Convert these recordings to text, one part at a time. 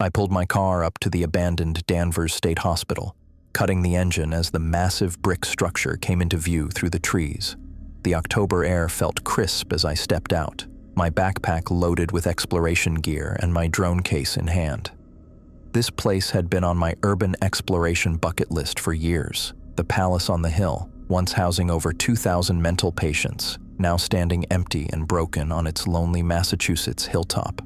I pulled my car up to the abandoned Danvers State Hospital, cutting the engine as the massive brick structure came into view through the trees. The October air felt crisp as I stepped out, my backpack loaded with exploration gear and my drone case in hand. This place had been on my urban exploration bucket list for years. The palace on the hill, once housing over 2,000 mental patients, now standing empty and broken on its lonely Massachusetts hilltop.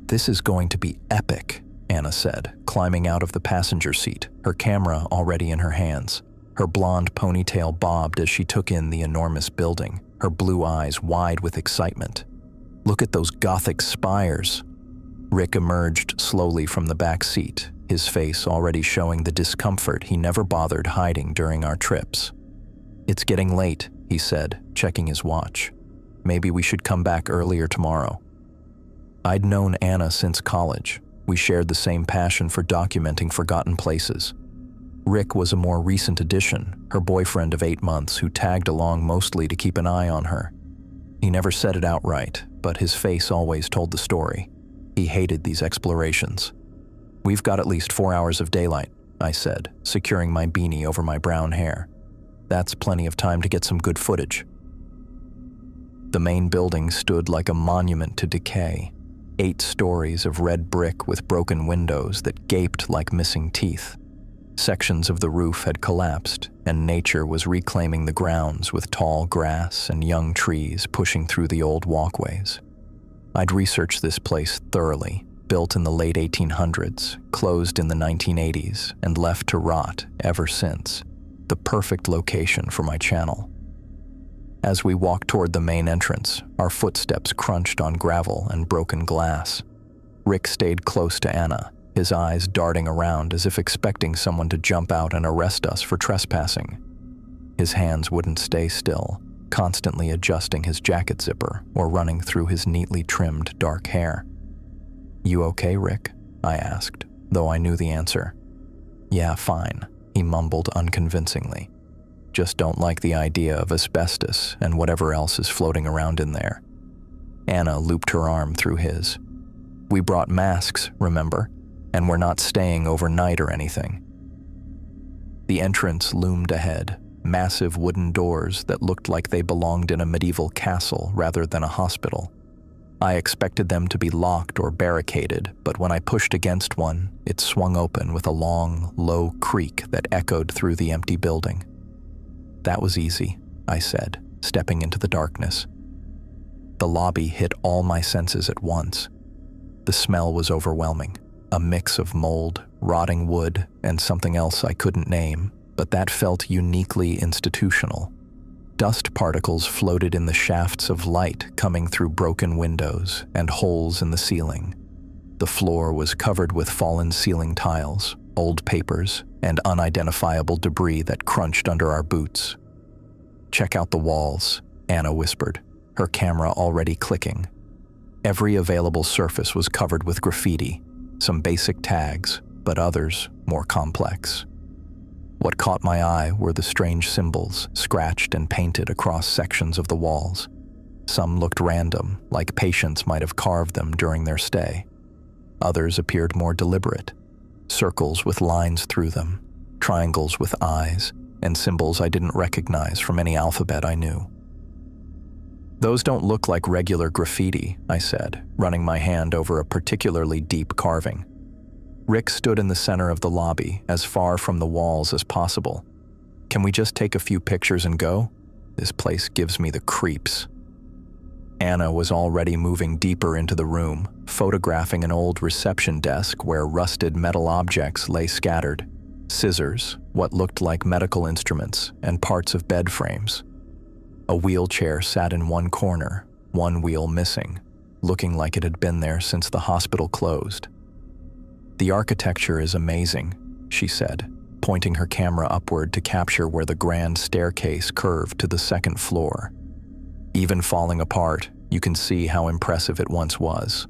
"This is going to be epic," Anna said, climbing out of the passenger seat, her camera already in her hands. Her blonde ponytail bobbed as she took in the enormous building, her blue eyes wide with excitement. "Look at those Gothic spires." Rick emerged slowly from the back seat, his face already showing the discomfort he never bothered hiding during our trips. "It's getting late," he said, checking his watch. "Maybe we should come back earlier tomorrow." I'd known Anna since college. We shared the same passion for documenting forgotten places. Rick was a more recent addition, her boyfriend of 8 months who tagged along mostly to keep an eye on her. He never said it outright, but his face always told the story. He hated these explorations. "We've got at least 4 hours of daylight," I said, securing my beanie over my brown hair. "That's plenty of time to get some good footage." The main building stood like a monument to decay. 8 stories of red brick with broken windows that gaped like missing teeth. Sections of the roof had collapsed, and nature was reclaiming the grounds with tall grass and young trees pushing through the old walkways. I'd researched this place thoroughly, built in the late 1800s, closed in the 1980s, and left to rot ever since. The perfect location for my channel. As we walked toward the main entrance, our footsteps crunched on gravel and broken glass. Rick stayed close to Anna, his eyes darting around as if expecting someone to jump out and arrest us for trespassing. His hands wouldn't stay still, constantly adjusting his jacket zipper or running through his neatly trimmed dark hair. "You okay, Rick?" I asked, though I knew the answer. "Yeah, fine," he mumbled unconvincingly. "Just don't like the idea of asbestos and whatever else is floating around in there." Anna looped her arm through his. "We brought masks, remember? And we're not staying overnight or anything." The entrance loomed ahead, massive wooden doors that looked like they belonged in a medieval castle rather than a hospital. I expected them to be locked or barricaded, but when I pushed against one, it swung open with a long, low creak that echoed through the empty building. "That was easy," I said, stepping into the darkness. The lobby hit all my senses at once. The smell was overwhelming, a mix of mold, rotting wood, and something else I couldn't name, but that felt uniquely institutional. Dust particles floated in the shafts of light coming through broken windows and holes in the ceiling. The floor was covered with fallen ceiling tiles, old papers, and unidentifiable debris that crunched under our boots. "Check out the walls," Anna whispered, her camera already clicking. Every available surface was covered with graffiti, some basic tags, but others more complex. What caught my eye were the strange symbols scratched and painted across sections of the walls. Some looked random, like patients might have carved them during their stay. Others appeared more deliberate, circles with lines through them, triangles with eyes, and symbols I didn't recognize from any alphabet I knew. "Those don't look like regular graffiti," I said, running my hand over a particularly deep carving. Rick stood in the center of the lobby, as far from the walls as possible. "Can we just take a few pictures and go? This place gives me the creeps." Anna was already moving deeper into the room, photographing an old reception desk where rusted metal objects lay scattered. Scissors, what looked like medical instruments, and parts of bed frames. A wheelchair sat in one corner, one wheel missing, looking like it had been there since the hospital closed. "The architecture is amazing," she said, pointing her camera upward to capture where the grand staircase curved to the second floor. "Even falling apart, you can see how impressive it once was."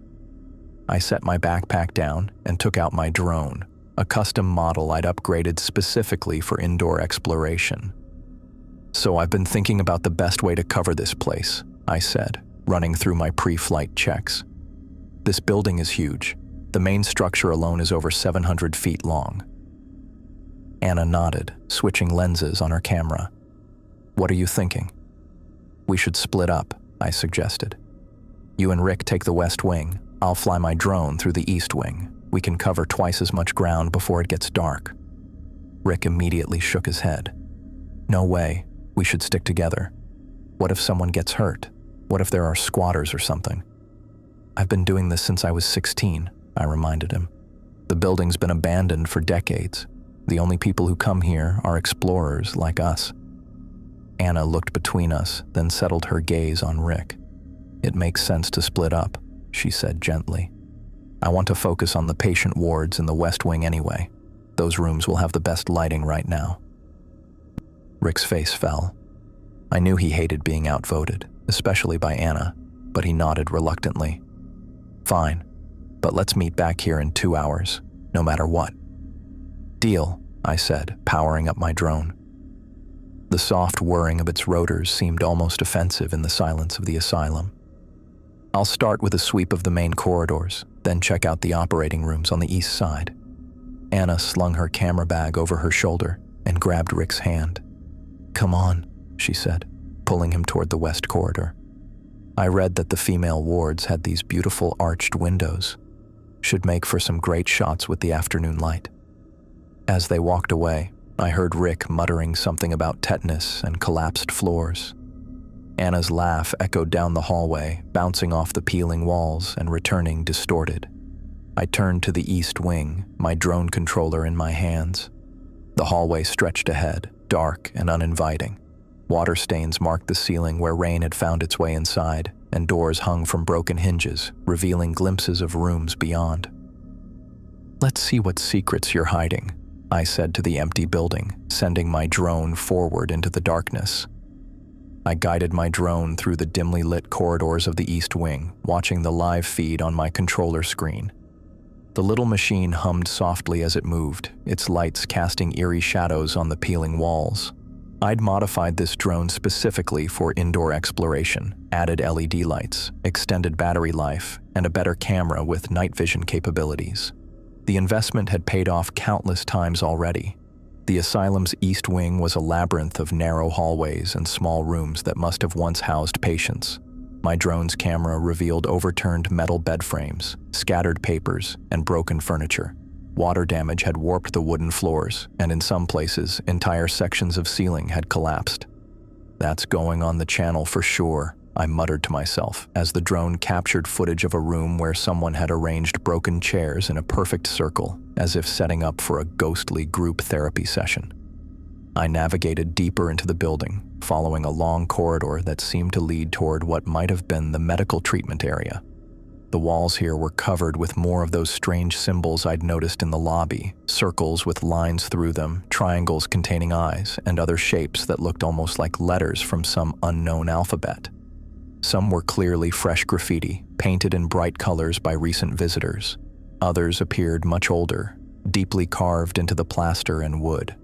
I set my backpack down and took out my drone, a custom model I'd upgraded specifically for indoor exploration. "So I've been thinking about the best way to cover this place," I said, running through my pre-flight checks. "This building is huge. The main structure alone is over 700 feet long. Anna nodded, switching lenses on her camera. What are you thinking? We should split up, I suggested. You and Rick take the west wing. I'll fly my drone through the east wing. We can cover twice as much ground before it gets dark. Rick immediately shook his head. No way. We should stick together. What if someone gets hurt? What if there are squatters or something? I've been doing this since I was 16, I reminded him. The building's been abandoned for decades. The only people who come here are explorers like us. Anna looked between us, then settled her gaze on Rick. It makes sense to split up, she said gently. I want to focus on the patient wards in the west wing anyway. Those rooms will have the best lighting right now. Rick's face fell. I knew he hated being outvoted, especially by Anna, but he nodded reluctantly. Fine, but let's meet back here in 2 hours, no matter what. Deal, I said, powering up my drone. The soft whirring of its rotors seemed almost offensive in the silence of the asylum. I'll start with a sweep of the main corridors, then check out the operating rooms on the east side. Anna slung her camera bag over her shoulder and grabbed Rick's hand. Come on, she said, pulling him toward the west corridor. I read that the female wards had these beautiful arched windows. Should make for some great shots with the afternoon light. As they walked away, I heard Rick muttering something about tetanus and collapsed floors. Anna's laugh echoed down the hallway, bouncing off the peeling walls and returning distorted. I turned to the east wing, my drone controller in my hands. The hallway stretched ahead, dark and uninviting. Water stains marked the ceiling where rain had found its way inside, and doors hung from broken hinges, revealing glimpses of rooms beyond. Let's see what secrets you're hiding, I said to the empty building, sending my drone forward into the darkness. I guided my drone through the dimly lit corridors of the east wing, watching the live feed on my controller screen. The little machine hummed softly as it moved, its lights casting eerie shadows on the peeling walls. I'd modified this drone specifically for indoor exploration, added LED lights, extended battery life, and a better camera with night vision capabilities. The investment had paid off countless times already. The asylum's east wing was a labyrinth of narrow hallways and small rooms that must have once housed patients. My drone's camera revealed overturned metal bed frames, scattered papers, and broken furniture. Water damage had warped the wooden floors, and in some places, entire sections of ceiling had collapsed. That's going on the channel for sure, I muttered to myself as the drone captured footage of a room where someone had arranged broken chairs in a perfect circle, as if setting up for a ghostly group therapy session. I navigated deeper into the building, following a long corridor that seemed to lead toward what might have been the medical treatment area. The walls here were covered with more of those strange symbols I'd noticed in the lobby, circles with lines through them, triangles containing eyes, and other shapes that looked almost like letters from some unknown alphabet. Some were clearly fresh graffiti, painted in bright colors by recent visitors. Others appeared much older, deeply carved into the plaster and wood.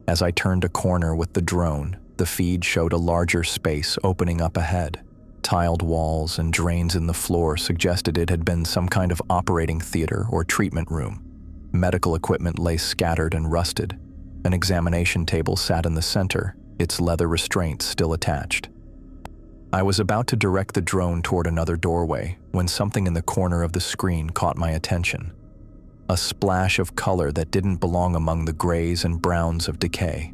As I turned a corner with the drone, the feed showed a larger space opening up ahead. Tiled walls and drains in the floor suggested it had been some kind of operating theater or treatment room. Medical equipment lay scattered and rusted. An examination table sat in the center, its leather restraints still attached. I was about to direct the drone toward another doorway when something in the corner of the screen caught my attention. A splash of color that didn't belong among the grays and browns of decay.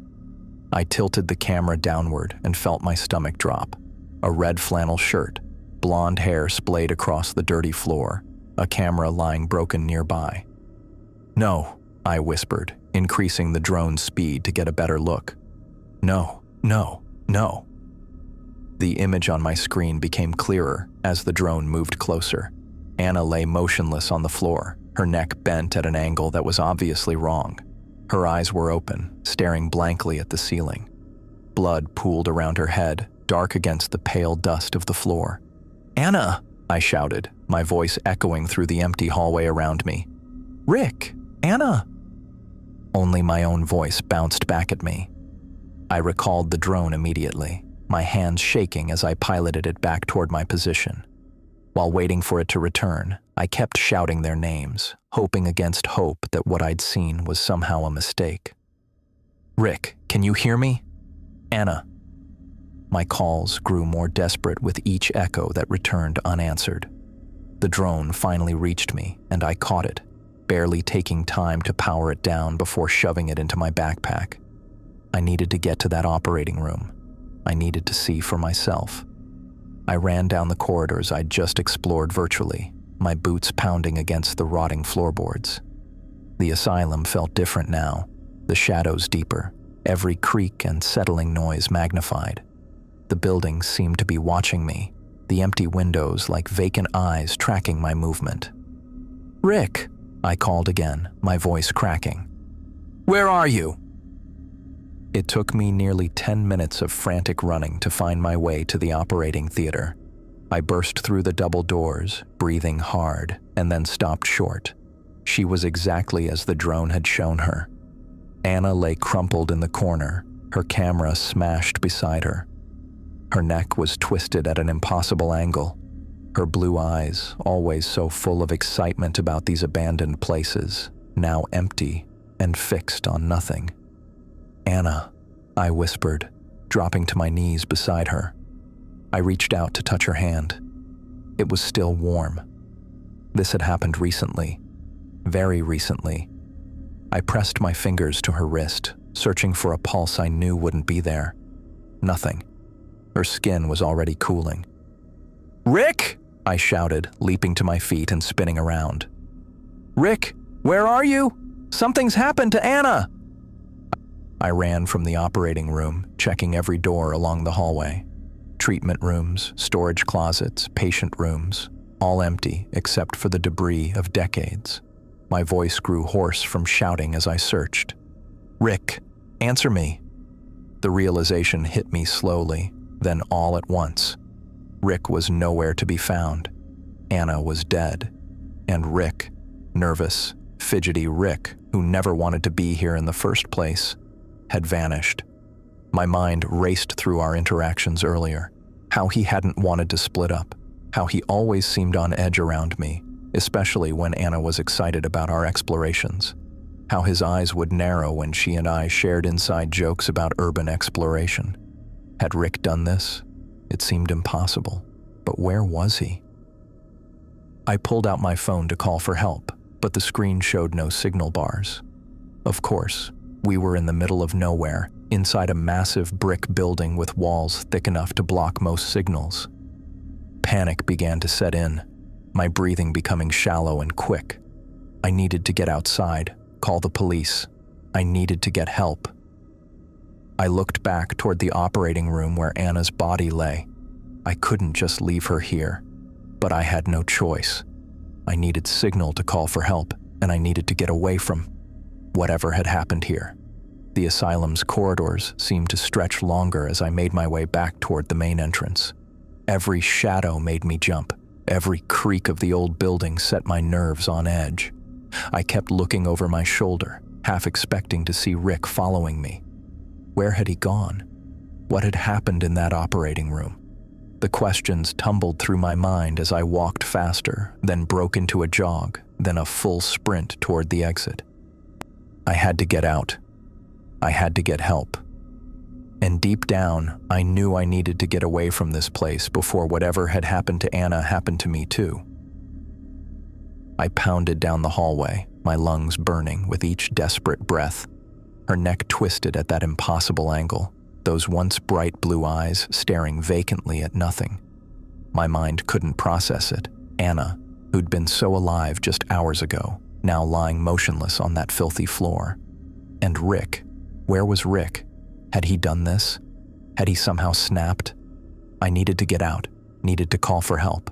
I tilted the camera downward and felt my stomach drop. A red flannel shirt, blonde hair splayed across the dirty floor, a camera lying broken nearby. No, I whispered, increasing the drone's speed to get a better look. No, no, no. The image on my screen became clearer as the drone moved closer. Anna lay motionless on the floor, her neck bent at an angle that was obviously wrong. Her eyes were open, staring blankly at the ceiling. Blood pooled around her head, dark against the pale dust of the floor. "Anna!" I shouted, my voice echoing through the empty hallway around me. "Rick! Anna!" Only my own voice bounced back at me. I recalled the drone immediately, my hands shaking as I piloted it back toward my position. While waiting for it to return, I kept shouting their names, hoping against hope that what I'd seen was somehow a mistake. "Rick, can you hear me? Anna." My calls grew more desperate with each echo that returned unanswered. The drone finally reached me, and I caught it, barely taking time to power it down before shoving it into my backpack. I needed to get to that operating room. I needed to see for myself. I ran down the corridors I'd just explored virtually, my boots pounding against the rotting floorboards. The asylum felt different now, the shadows deeper, every creak and settling noise magnified. The building seemed to be watching me, the empty windows like vacant eyes tracking my movement. "Rick," I called again, my voice cracking. "Where are you?" It took me nearly 10 minutes of frantic running to find my way to the operating theater. I burst through the double doors, breathing hard, and then stopped short. She was exactly as the drone had shown her. Anna lay crumpled in the corner, her camera smashed beside her. Her neck was twisted at an impossible angle. Her blue eyes, always so full of excitement about these abandoned places, now empty and fixed on nothing. "Anna," I whispered, dropping to my knees beside her. I reached out to touch her hand. It was still warm. This had happened recently, very recently. I pressed my fingers to her wrist, searching for a pulse I knew wouldn't be there. Nothing. Her skin was already cooling. "Rick!" I shouted, leaping to my feet and spinning around. "Rick, where are you? Something's happened to Anna!" I ran from the operating room, checking every door along the hallway. Treatment rooms, storage closets, patient rooms, all empty except for the debris of decades. My voice grew hoarse from shouting as I searched. "Rick, answer me." The realization hit me slowly, then all at once. Rick was nowhere to be found. Anna was dead. And Rick, nervous, fidgety Rick, who never wanted to be here in the first place, had vanished. My mind raced through our interactions earlier, how he hadn't wanted to split up, how he always seemed on edge around me, especially when Anna was excited about our explorations, how his eyes would narrow when she and I shared inside jokes about urban exploration. Had Rick done this? It seemed impossible, but where was he? I pulled out my phone to call for help, but the screen showed no signal bars. Of course, we were in the middle of nowhere, inside a massive brick building with walls thick enough to block most signals. Panic began to set in, my breathing becoming shallow and quick. I needed to get outside, call the police. I needed to get help. I looked back toward the operating room where Anna's body lay. I couldn't just leave her here, but I had no choice. I needed signal to call for help, and I needed to get away from whatever had happened here. The asylum's corridors seemed to stretch longer as I made my way back toward the main entrance. Every shadow made me jump. Every creak of the old building set my nerves on edge. I kept looking over my shoulder, half expecting to see Rick following me. Where had he gone? What had happened in that operating room? The questions tumbled through my mind as I walked faster, then broke into a jog, then a full sprint toward the exit. I had to get out. I had to get help. And deep down, I knew I needed to get away from this place before whatever had happened to Anna happened to me too. I pounded down the hallway, my lungs burning with each desperate breath. Her neck twisted at that impossible angle, those once bright blue eyes staring vacantly at nothing. My mind couldn't process it. Anna, who'd been so alive just hours ago, now lying motionless on that filthy floor. And Rick. Where was Rick? Had he done this? Had he somehow snapped? I needed to get out, needed to call for help.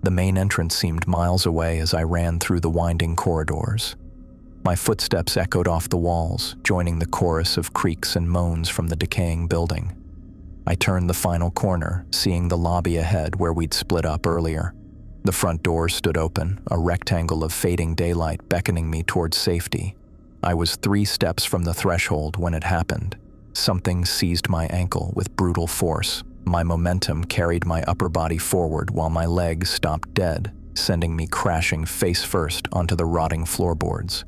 The main entrance seemed miles away as I ran through the winding corridors. My footsteps echoed off the walls, joining the chorus of creaks and moans from the decaying building. I turned the final corner, seeing the lobby ahead where we'd split up earlier. The front door stood open, a rectangle of fading daylight beckoning me towards safety. I was 3 steps from the threshold when it happened. Something seized my ankle with brutal force. My momentum carried my upper body forward while my legs stopped dead. sending me crashing face first onto the rotting floorboards.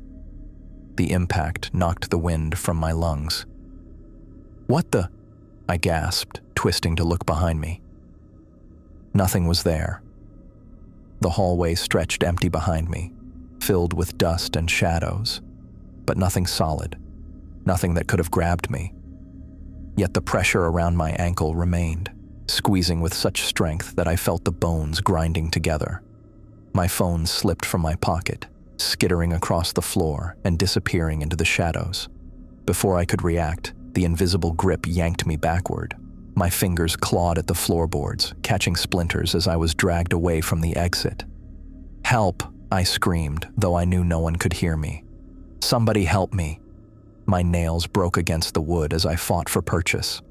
The impact knocked the wind from my lungs. "What the?" I gasped, twisting to look behind me. Nothing was there. The hallway stretched empty behind me, filled with dust and shadows, but nothing solid, nothing that could have grabbed me. Yet the pressure around my ankle remained, squeezing with such strength that I felt the bones grinding together. My phone slipped from my pocket, skittering across the floor and disappearing into the shadows. Before I could react, the invisible grip yanked me backward. My fingers clawed at the floorboards, catching splinters as I was dragged away from the exit. "Help!" I screamed, though I knew no one could hear me. "Somebody help me!" My nails broke against the wood as I fought for purchase.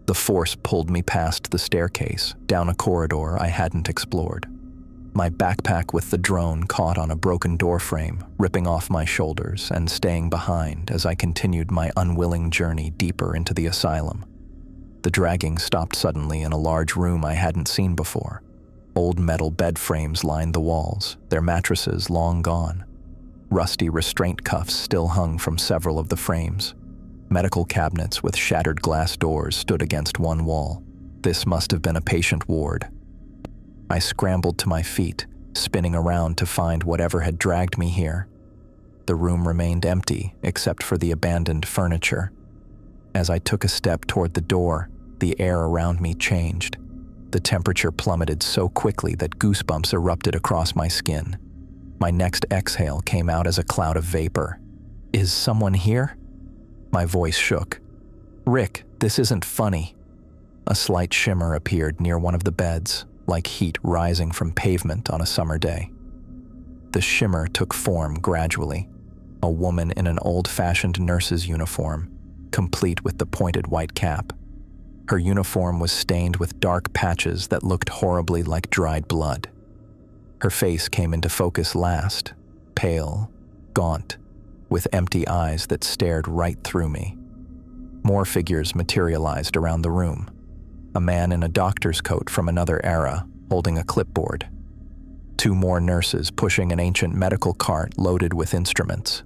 The force pulled me past the staircase, down a corridor I hadn't explored. My backpack with the drone caught on a broken doorframe, ripping off my shoulders and staying behind as I continued my unwilling journey deeper into the asylum. The dragging stopped suddenly in a large room I hadn't seen before. Old metal bed frames lined the walls, their mattresses long gone. Rusty restraint cuffs still hung from several of the frames. Medical cabinets with shattered glass doors stood against one wall. This must have been a patient ward. I scrambled to my feet, spinning around to find whatever had dragged me here. The room remained empty, except for the abandoned furniture. As I took a step toward the door, the air around me changed. The temperature plummeted so quickly that goosebumps erupted across my skin. My next exhale came out as a cloud of vapor. "Is someone here?" My voice shook. "Rick, this isn't funny." A slight shimmer appeared near one of the beds, like heat rising from pavement on a summer day. The shimmer took form gradually. A woman in an old-fashioned nurse's uniform, complete with the pointed white cap. Her uniform was stained with dark patches that looked horribly like dried blood. Her face came into focus last, pale, gaunt, with empty eyes that stared right through me. More figures materialized around the room. A man in a doctor's coat from another era, holding a clipboard. 2 more nurses pushing an ancient medical cart loaded with instruments.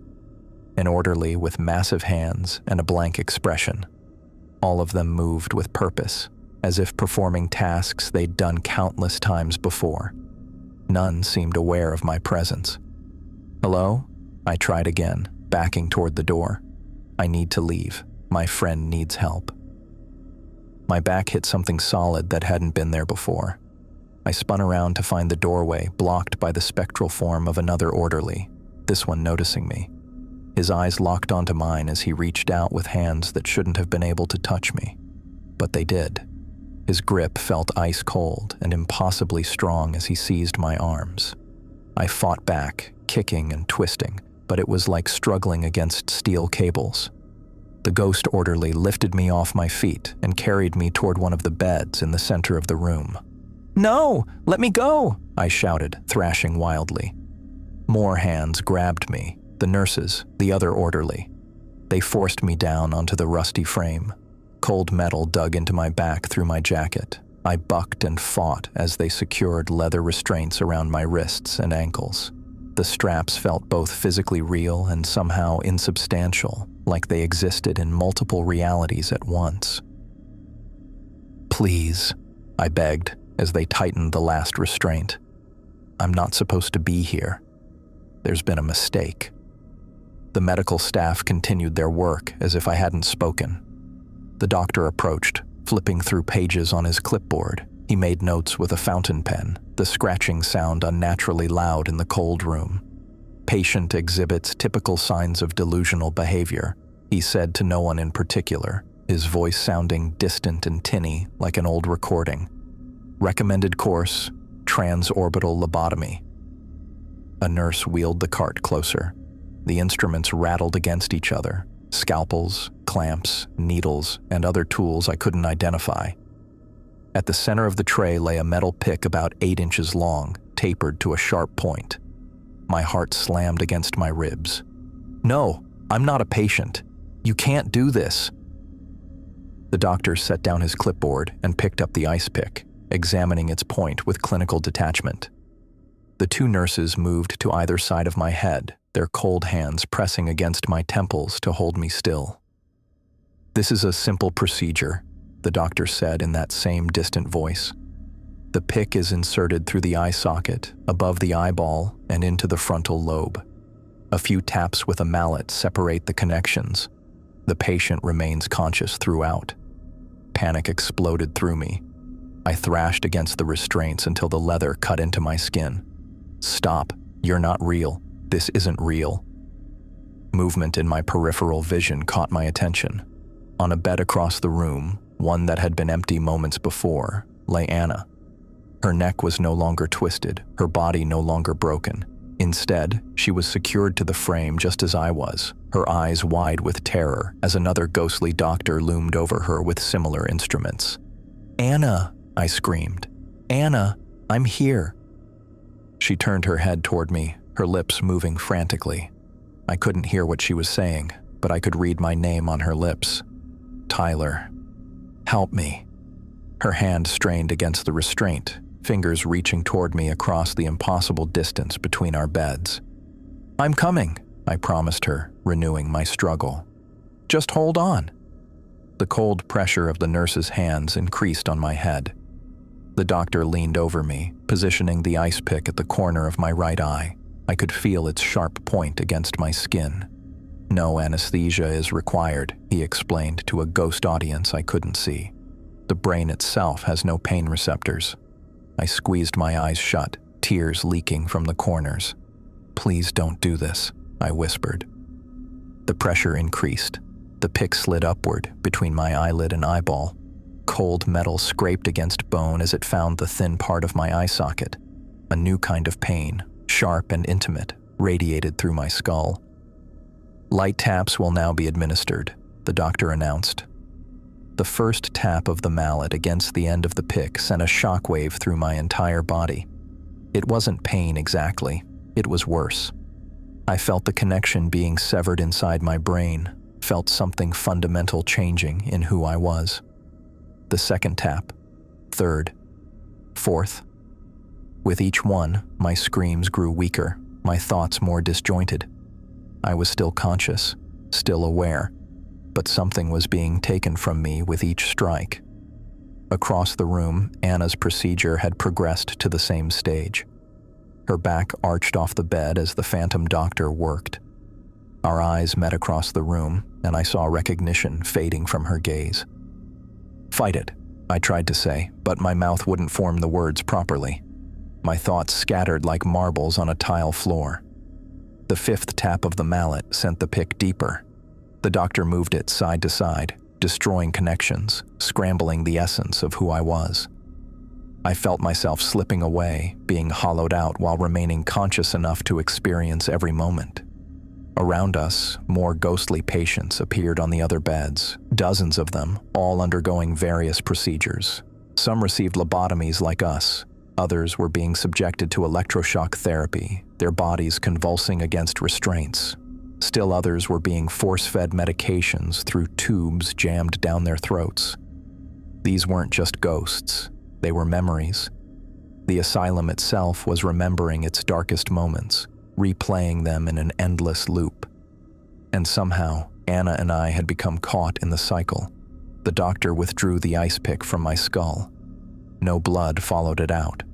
An orderly with massive hands and a blank expression. All of them moved with purpose, as if performing tasks they'd done countless times before. None seemed aware of my presence. "Hello?" I tried again, backing toward the door. "I need to leave. My friend needs help." My back hit something solid that hadn't been there before. I spun around to find the doorway blocked by the spectral form of another orderly, this one noticing me. His eyes locked onto mine as he reached out with hands that shouldn't have been able to touch me. But they did. His grip felt ice cold and impossibly strong as he seized my arms. I fought back, kicking and twisting, but it was like struggling against steel cables. The ghost orderly lifted me off my feet and carried me toward one of the beds in the center of the room. "No! Let me go!" I shouted, thrashing wildly. More hands grabbed me, the nurses, the other orderly. They forced me down onto the rusty frame. Cold metal dug into my back through my jacket. I bucked and fought as they secured leather restraints around my wrists and ankles. The straps felt both physically real and somehow insubstantial, like they existed in multiple realities at once. "Please," I begged as they tightened the last restraint. "I'm not supposed to be here. There's been a mistake." The medical staff continued their work as if I hadn't spoken. The doctor approached, flipping through pages on his clipboard. He made notes with a fountain pen, the scratching sound unnaturally loud in the cold room. "Patient exhibits typical signs of delusional behavior," he said to no one in particular, his voice sounding distant and tinny like an old recording. "Recommended course, transorbital lobotomy." A nurse wheeled the cart closer. The instruments rattled against each other, scalpels, clamps, needles, and other tools I couldn't identify. At the center of the tray lay a metal pick about 8 inches long, tapered to a sharp point. My heart slammed against my ribs. "No, I'm not a patient. You can't do this." The doctor set down his clipboard and picked up the ice pick, examining its point with clinical detachment. The two nurses moved to either side of my head, their cold hands pressing against my temples to hold me still. "This is a simple procedure," the doctor said in that same distant voice. "The pick is inserted through the eye socket, above the eyeball, and into the frontal lobe. A few taps with a mallet separate the connections. The patient remains conscious throughout." Panic exploded through me. I thrashed against the restraints until the leather cut into my skin. "Stop. You're not real. This isn't real." Movement in my peripheral vision caught my attention. On a bed across the room, one that had been empty moments before, lay Anna. Her neck was no longer twisted, her body no longer broken. Instead, she was secured to the frame just as I was, her eyes wide with terror as another ghostly doctor loomed over her with similar instruments. "Anna!" I screamed. "Anna, I'm here!" She turned her head toward me, her lips moving frantically. I couldn't hear what she was saying, but I could read my name on her lips. "Tyler. Help me." Her hand strained against the restraint, fingers reaching toward me across the impossible distance between our beds. "I'm coming," I promised her, renewing my struggle. "Just hold on." The cold pressure of the nurse's hands increased on my head. The doctor leaned over me, positioning the ice pick at the corner of my right eye. I could feel its sharp point against my skin. "No anesthesia is required," he explained to a ghost audience I couldn't see. "The brain itself has no pain receptors." I squeezed my eyes shut, tears leaking from the corners. "Please don't do this," I whispered. The pressure increased. The pick slid upward between my eyelid and eyeball. Cold metal scraped against bone as it found the thin part of my eye socket. A new kind of pain, sharp and intimate, radiated through my skull. "Light taps will now be administered," the doctor announced. The first tap of the mallet against the end of the pick sent a shockwave through my entire body. It wasn't pain exactly, it was worse. I felt the connection being severed inside my brain, felt something fundamental changing in who I was. The second tap, third, fourth. With each one, my screams grew weaker, my thoughts more disjointed. I was still conscious, still aware, but something was being taken from me with each strike. Across the room, Anna's procedure had progressed to the same stage. Her back arched off the bed as the phantom doctor worked. Our eyes met across the room, and I saw recognition fading from her gaze. "Fight it," I tried to say, but my mouth wouldn't form the words properly. My thoughts scattered like marbles on a tile floor. The fifth tap of the mallet sent the pick deeper. The doctor moved it side to side, destroying connections, scrambling the essence of who I was. I felt myself slipping away, being hollowed out while remaining conscious enough to experience every moment. Around us, more ghostly patients appeared on the other beds, dozens of them, all undergoing various procedures. Some received lobotomies like us. Others were being subjected to electroshock therapy, their bodies convulsing against restraints. Still others were being force-fed medications through tubes jammed down their throats. These weren't just ghosts, they were memories. The asylum itself was remembering its darkest moments, replaying them in an endless loop. And somehow, Anna and I had become caught in the cycle. The doctor withdrew the ice pick from my skull. No blood followed it out.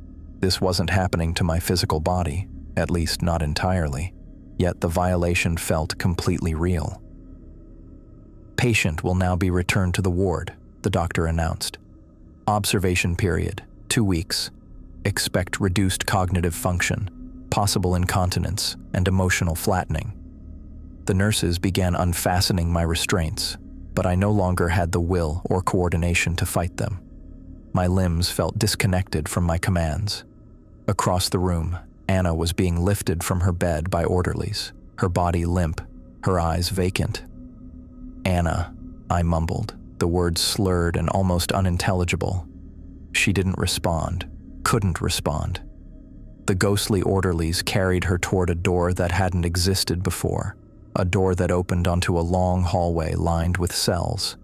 This wasn't happening to my physical body, at least not entirely. Yet the violation felt completely real. "Patient will now be returned to the ward," the doctor announced. "Observation period, 2 weeks. Expect reduced cognitive function, possible incontinence, and emotional flattening." The nurses began unfastening my restraints, but I no longer had the will or coordination to fight them. My limbs felt disconnected from my commands. Across the room, Anna was being lifted from her bed by orderlies, her body limp, her eyes vacant. "Anna," I mumbled, the words slurred and almost unintelligible. She didn't respond, couldn't respond. The ghostly orderlies carried her toward a door that hadn't existed before, a door that opened onto a long hallway lined with cells.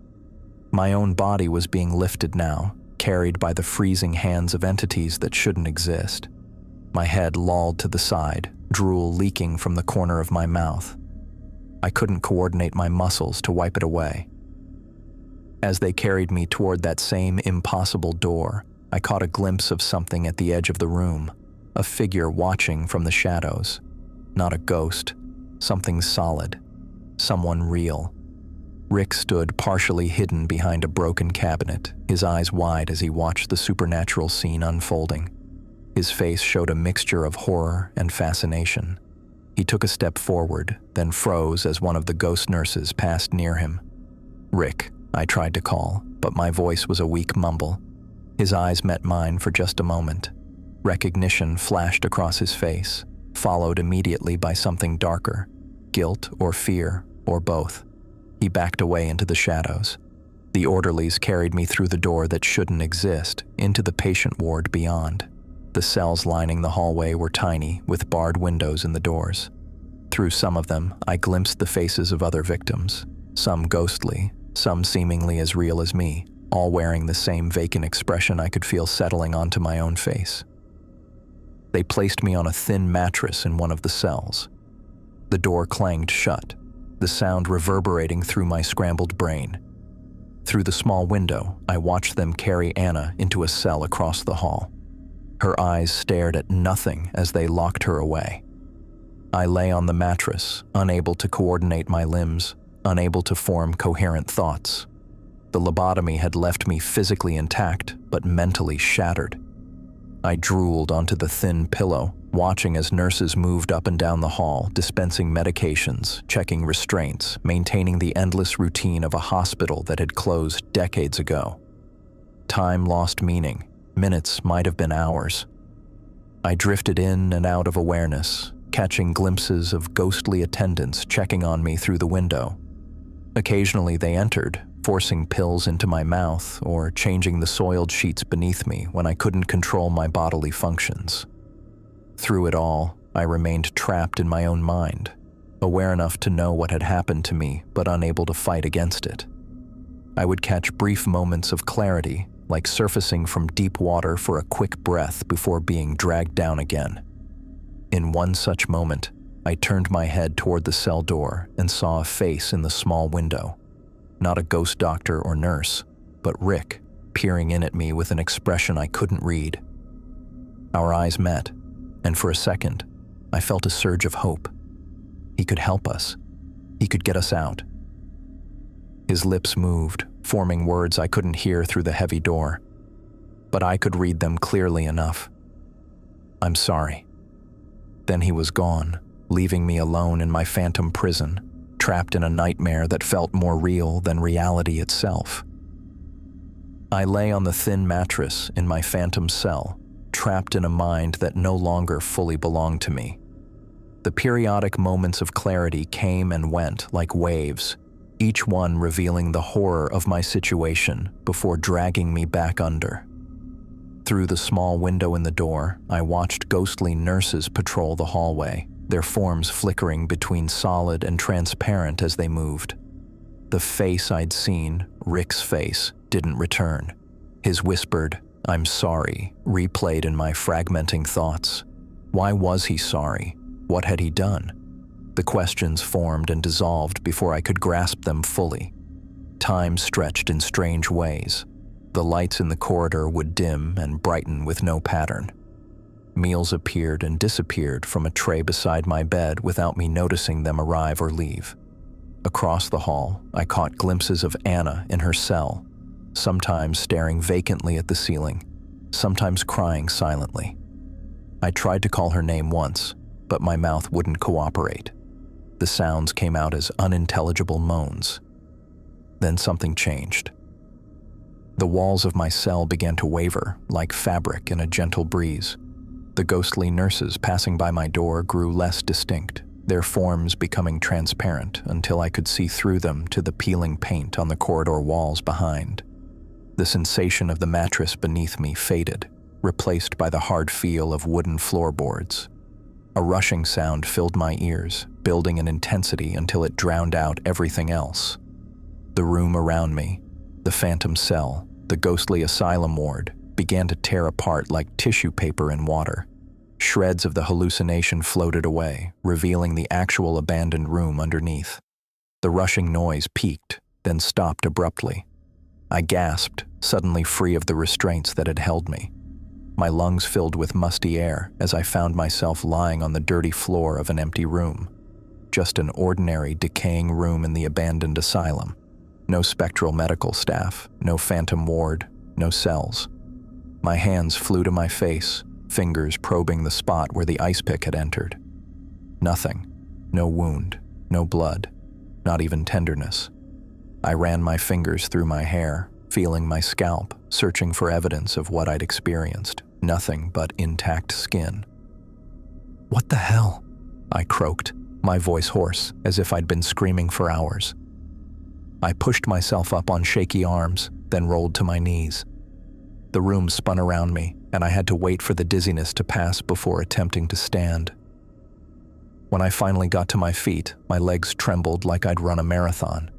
My own body was being lifted now, carried by the freezing hands of entities that shouldn't exist. My head lolled to the side, drool leaking from the corner of my mouth. I couldn't coordinate my muscles to wipe it away. As they carried me toward that same impossible door, I caught a glimpse of something at the edge of the room, a figure watching from the shadows. Not a ghost, something solid, someone real. Rick stood partially hidden behind a broken cabinet, his eyes wide as he watched the supernatural scene unfolding. His face showed a mixture of horror and fascination. He took a step forward, then froze as one of the ghost nurses passed near him. "Rick," I tried to call, but my voice was a weak mumble. His eyes met mine for just a moment. Recognition flashed across his face, followed immediately by something darker, guilt or fear, or both. He backed away into the shadows. The orderlies carried me through the door that shouldn't exist, into the patient ward beyond. The cells lining the hallway were tiny, with barred windows in the doors. Through some of them, I glimpsed the faces of other victims, some ghostly, some seemingly as real as me, all wearing the same vacant expression I could feel settling onto my own face. They placed me on a thin mattress in one of the cells. The door clanged shut, the sound reverberating through my scrambled brain. Through the small window, I watched them carry Anna into a cell across the hall. Her eyes stared at nothing as they locked her away. I lay on the mattress, unable to coordinate my limbs, unable to form coherent thoughts. The lobotomy had left me physically intact, but mentally shattered. I drooled onto the thin pillow, watching as nurses moved up and down the hall, dispensing medications, checking restraints, maintaining the endless routine of a hospital that had closed decades ago. Time lost meaning. Minutes might have been hours. I drifted in and out of awareness, catching glimpses of ghostly attendants checking on me through the window. Occasionally they entered, forcing pills into my mouth or changing the soiled sheets beneath me when I couldn't control my bodily functions. Through it all, I remained trapped in my own mind, aware enough to know what had happened to me but unable to fight against it. I would catch brief moments of clarity, like surfacing from deep water for a quick breath before being dragged down again. In one such moment, I turned my head toward the cell door and saw a face in the small window. Not a ghost doctor or nurse, but Rick, peering in at me with an expression I couldn't read. Our eyes met, and for a second, I felt a surge of hope. He could help us. He could get us out. His lips moved, forming words I couldn't hear through the heavy door, but I could read them clearly enough. "I'm sorry." Then he was gone, leaving me alone in my phantom prison, trapped in a nightmare that felt more real than reality itself. I lay on the thin mattress in my phantom cell, trapped in a mind that no longer fully belonged to me. The periodic moments of clarity came and went like waves, each one revealing the horror of my situation before dragging me back under. Through the small window in the door, I watched ghostly nurses patrol the hallway, their forms flickering between solid and transparent as they moved. The face I'd seen, Rick's face, didn't return. His whispered, "I'm sorry," replayed in my fragmenting thoughts. Why was he sorry? What had he done? The questions formed and dissolved before I could grasp them fully. Time stretched in strange ways. The lights in the corridor would dim and brighten with no pattern. Meals appeared and disappeared from a tray beside my bed without me noticing them arrive or leave. Across the hall, I caught glimpses of Anna in her cell, sometimes staring vacantly at the ceiling, sometimes crying silently. I tried to call her name once, but my mouth wouldn't cooperate. The sounds came out as unintelligible moans. Then something changed. The walls of my cell began to waver, like fabric in a gentle breeze. The ghostly nurses passing by my door grew less distinct, their forms becoming transparent until I could see through them to the peeling paint on the corridor walls behind. The sensation of the mattress beneath me faded, replaced by the hard feel of wooden floorboards. A rushing sound filled my ears, building in intensity until it drowned out everything else. The room around me, the phantom cell, the ghostly asylum ward, began to tear apart like tissue paper in water. Shreds of the hallucination floated away, revealing the actual abandoned room underneath. The rushing noise peaked, then stopped abruptly. I gasped, suddenly free of the restraints that had held me. My lungs filled with musty air as I found myself lying on the dirty floor of an empty room. Just an ordinary, decaying room in the abandoned asylum. No spectral medical staff, no phantom ward, no cells. My hands flew to my face, fingers probing the spot where the ice pick had entered. Nothing. No wound, no blood, not even tenderness. I ran my fingers through my hair, feeling my scalp, searching for evidence of what I'd experienced. Nothing but intact skin. "What the hell?" I croaked, my voice hoarse, as if I'd been screaming for hours. I pushed myself up on shaky arms, then rolled to my knees. The room spun around me, and I had to wait for the dizziness to pass before attempting to stand. When I finally got to my feet, my legs trembled like I'd run a marathon.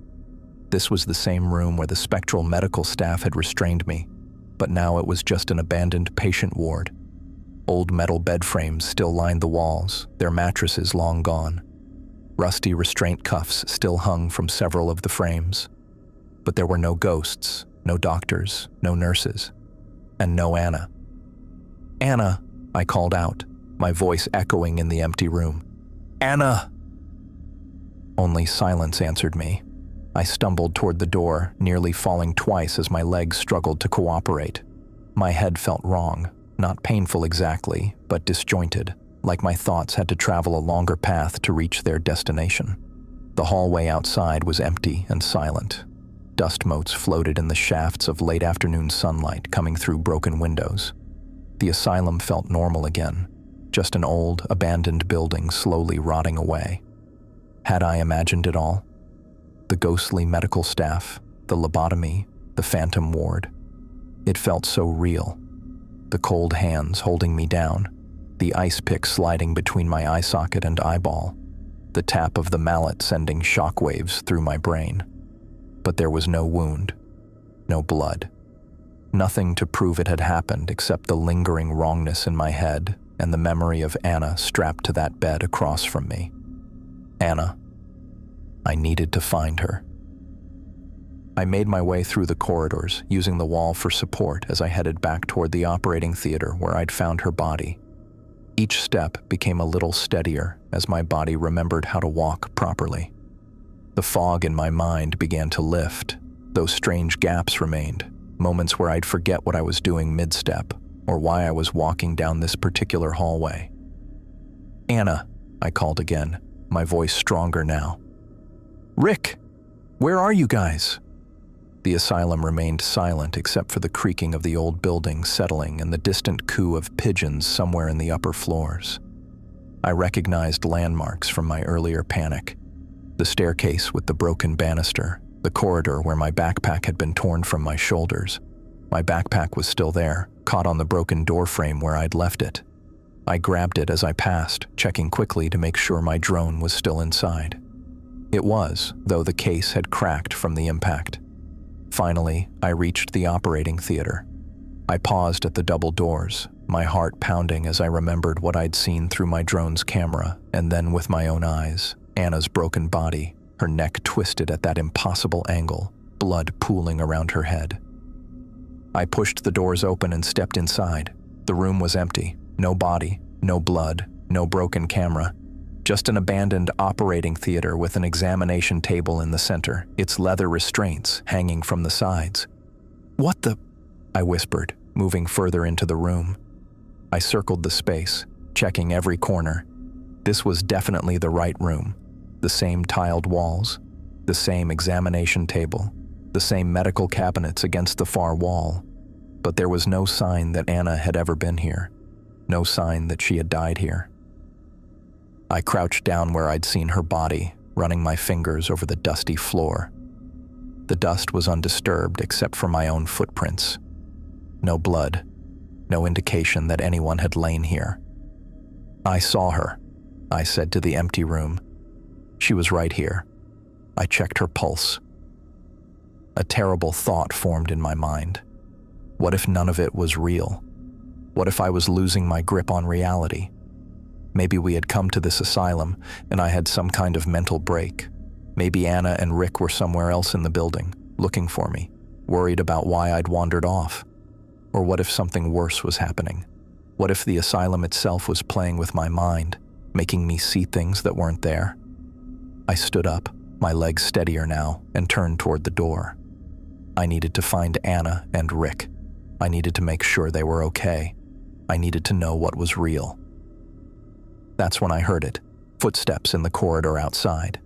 This was the same room where the spectral medical staff had restrained me, but now it was just an abandoned patient ward. Old metal bed frames still lined the walls, their mattresses long gone. Rusty restraint cuffs still hung from several of the frames. But there were no ghosts, no doctors, no nurses, and no Anna. "Anna," I called out, my voice echoing in the empty room. "Anna!" Only silence answered me. I stumbled toward the door, nearly falling twice as my legs struggled to cooperate. My head felt wrong, not painful exactly, but disjointed, like my thoughts had to travel a longer path to reach their destination. The hallway outside was empty and silent. Dust motes floated in the shafts of late afternoon sunlight coming through broken windows. The asylum felt normal again, just an old, abandoned building slowly rotting away. Had I imagined it all? The ghostly medical staff, the lobotomy, the phantom ward. It felt so real. The cold hands holding me down, the ice pick sliding between my eye socket and eyeball, the tap of the mallet sending shockwaves through my brain. But there was no wound, no blood. Nothing to prove it had happened except the lingering wrongness in my head and the memory of Anna strapped to that bed across from me. Anna. I needed to find her. I made my way through the corridors, using the wall for support as I headed back toward the operating theater where I'd found her body. Each step became a little steadier as my body remembered how to walk properly. The fog in my mind began to lift, though strange gaps remained, moments where I'd forget what I was doing mid-step or why I was walking down this particular hallway. "Anna," I called again, my voice stronger now. "Rick, where are you guys?" The asylum remained silent except for the creaking of the old building settling and the distant coo of pigeons somewhere in the upper floors. I recognized landmarks from my earlier panic. The staircase with the broken banister, the corridor where my backpack had been torn from my shoulders. My backpack was still there, caught on the broken door frame where I'd left it. I grabbed it as I passed, checking quickly to make sure my drone was still inside. It was, though the case had cracked from the impact. Finally, I reached the operating theater. I paused at the double doors, my heart pounding as I remembered what I'd seen through my drone's camera, and then with my own eyes, Anna's broken body, her neck twisted at that impossible angle, blood pooling around her head. I pushed the doors open and stepped inside. The room was empty, no body, no blood, no broken camera. Just an abandoned operating theater with an examination table in the center, its leather restraints hanging from the sides. "What the?" I whispered, moving further into the room. I circled the space, checking every corner. This was definitely the right room. The same tiled walls, the same examination table, the same medical cabinets against the far wall. But there was no sign that Anna had ever been here. No sign that she had died here. I crouched down where I'd seen her body, running my fingers over the dusty floor. The dust was undisturbed except for my own footprints. No blood, no indication that anyone had lain here. "I saw her," I said to the empty room. "She was right here." I checked her pulse. A terrible thought formed in my mind. What if none of it was real? What if I was losing my grip on reality? Maybe we had come to this asylum and I had some kind of mental break. Maybe Anna and Rick were somewhere else in the building, looking for me, worried about why I'd wandered off. Or what if something worse was happening? What if the asylum itself was playing with my mind, making me see things that weren't there? I stood up, my legs steadier now, and turned toward the door. I needed to find Anna and Rick. I needed to make sure they were okay. I needed to know what was real. That's when I heard it, footsteps in the corridor outside.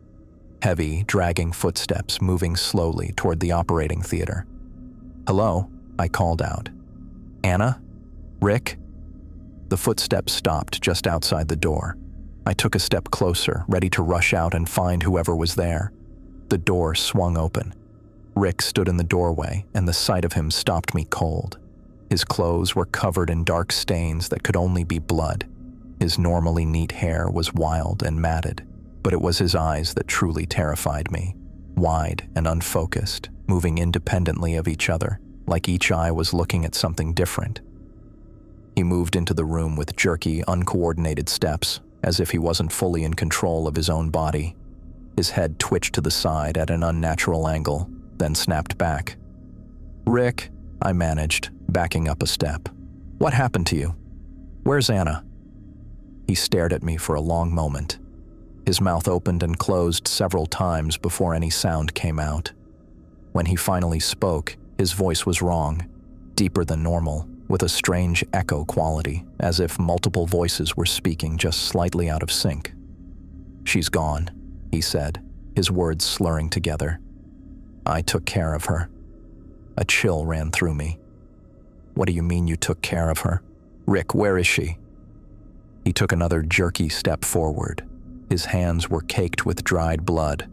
Heavy, dragging footsteps moving slowly toward the operating theater. "Hello?" I called out. "Anna? Rick?" The footsteps stopped just outside the door. I took a step closer, ready to rush out and find whoever was there. The door swung open. Rick stood in the doorway, and the sight of him stopped me cold. His clothes were covered in dark stains that could only be blood. His normally neat hair was wild and matted, but it was his eyes that truly terrified me. Wide and unfocused, moving independently of each other, like each eye was looking at something different. He moved into the room with jerky, uncoordinated steps, as if he wasn't fully in control of his own body. His head twitched to the side at an unnatural angle, then snapped back. "Rick," I managed, backing up a step. "What happened to you? Where's Anna?" He stared at me for a long moment. His mouth opened and closed several times before any sound came out. When he finally spoke, his voice was wrong, deeper than normal, with a strange echo quality, as if multiple voices were speaking just slightly out of sync. "She's gone," he said, his words slurring together. "I took care of her." A chill ran through me. "What do you mean you took care of her? Rick, where is she?" He took another jerky step forward. His hands were caked with dried blood.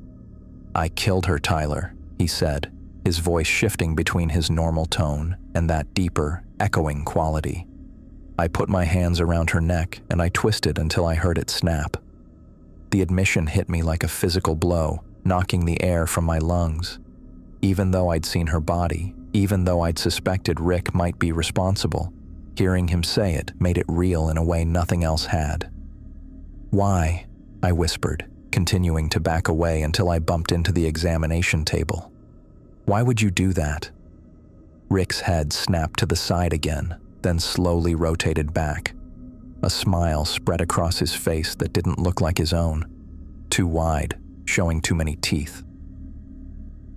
"I killed her, Tyler," he said, his voice shifting between his normal tone and that deeper, echoing quality. I put my hands around her neck and I twisted until I heard it snap. The admission hit me like a physical blow, knocking the air from my lungs. Even though I'd seen her body, even though I'd suspected Rick might be responsible, hearing him say it made it real in a way nothing else had. "Why?" I whispered, continuing to back away until I bumped into the examination table. "Why would you do that?" Rick's head snapped to the side again, then slowly rotated back. A smile spread across his face that didn't look like his own, too wide, showing too many teeth.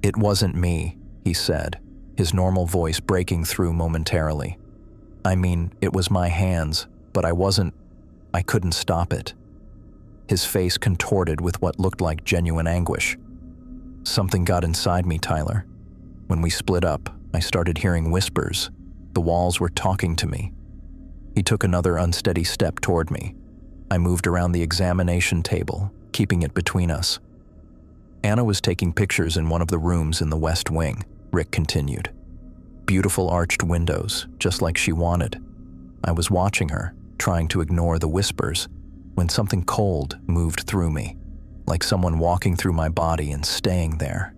"It wasn't me," he said, his normal voice breaking through momentarily. "I mean, it was my hands, but I couldn't stop it." His face contorted with what looked like genuine anguish. "Something got inside me, Tyler. When we split up, I started hearing whispers. The walls were talking to me." He took another unsteady step toward me. I moved around the examination table, keeping it between us. "Anna was taking pictures in one of the rooms in the West Wing," Rick continued. "Beautiful arched windows, just like she wanted. I was watching her, trying to ignore the whispers, when something cold moved through me, like someone walking through my body and staying there."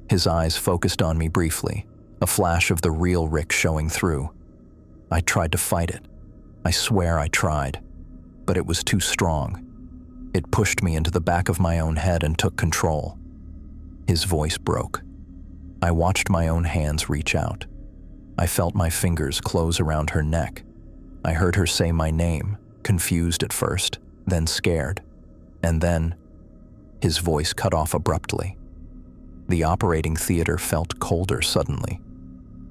His eyes focused on me briefly, a flash of the real Rick showing through. I tried to fight it. I swear I tried, but it was too strong. It pushed me into the back of my own head and took control. His voice broke. I watched my own hands reach out. I felt my fingers close around her neck. I heard her say my name, confused at first, then scared. And then, his voice cut off abruptly. The operating theater felt colder suddenly.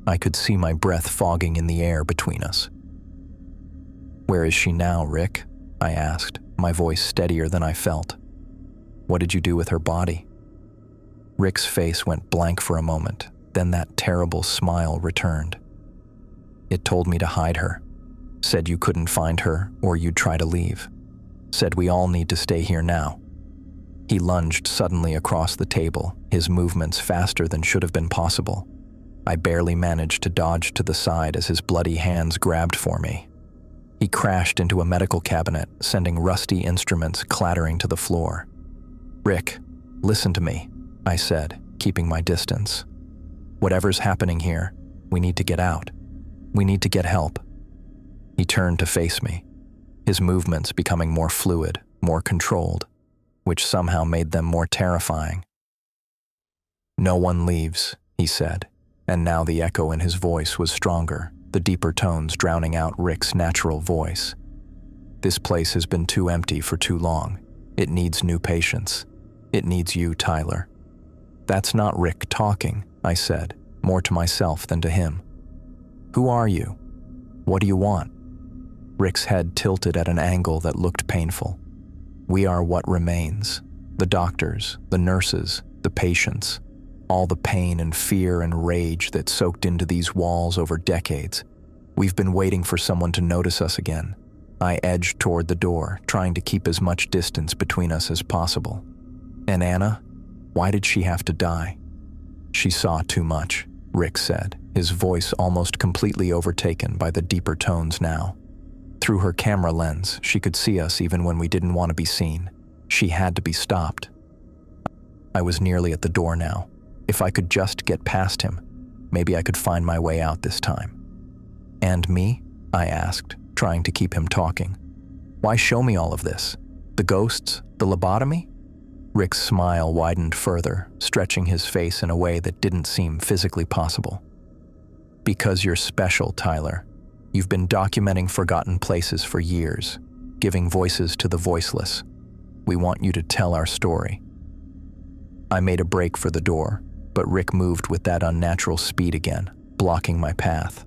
I could see my breath fogging in the air between us. "Where is she now, Rick?" I asked, my voice steadier than I felt. "What did you do with her body?" Rick's face went blank for a moment, then that terrible smile returned. "It told me to hide her. Said you couldn't find her or you'd try to leave. Said we all need to stay here now." He lunged suddenly across the table, his movements faster than should have been possible. I barely managed to dodge to the side as his bloody hands grabbed for me. He crashed into a medical cabinet, sending rusty instruments clattering to the floor. "Rick, listen to me," I said, keeping my distance. "Whatever's happening here, we need to get out. We need to get help." He turned to face me, his movements becoming more fluid, more controlled, which somehow made them more terrifying. "No one leaves," he said, and now the echo in his voice was stronger, the deeper tones drowning out Rick's natural voice. "This place has been too empty for too long. It needs new patients. It needs you, Tyler." "That's not Rick talking," I said, more to myself than to him. "Who are you? What do you want?" Rick's head tilted at an angle that looked painful. "We are what remains. The doctors, the nurses, the patients. All the pain and fear and rage that soaked into these walls over decades. We've been waiting for someone to notice us again." I edged toward the door, trying to keep as much distance between us as possible. "And Anna? Why did she have to die?" "She saw too much," Rick said, his voice almost completely overtaken by the deeper tones now. "Through her camera lens, she could see us even when we didn't want to be seen. She had to be stopped." I was nearly at the door now. If I could just get past him, maybe I could find my way out this time. "And me?" I asked, trying to keep him talking. "Why show me all of this? The ghosts? The lobotomy?" Rick's smile widened further, stretching his face in a way that didn't seem physically possible. "Because you're special, Tyler. You've been documenting forgotten places for years, giving voices to the voiceless. We want you to tell our story." I made a break for the door, but Rick moved with that unnatural speed again, blocking my path.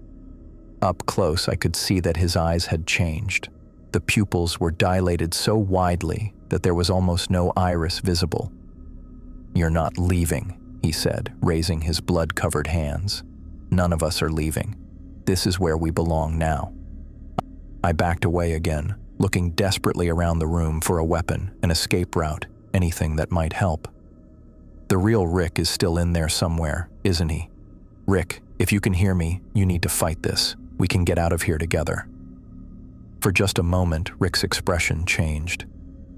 Up close, I could see that his eyes had changed. The pupils were dilated so widely that there was almost no iris visible. "You're not leaving," he said, raising his blood-covered hands. "None of us are leaving. This is where we belong now." I backed away again, looking desperately around the room for a weapon, an escape route, anything that might help. "The real Rick is still in there somewhere, isn't he? Rick, if you can hear me, you need to fight this. We can get out of here together." For just a moment, Rick's expression changed.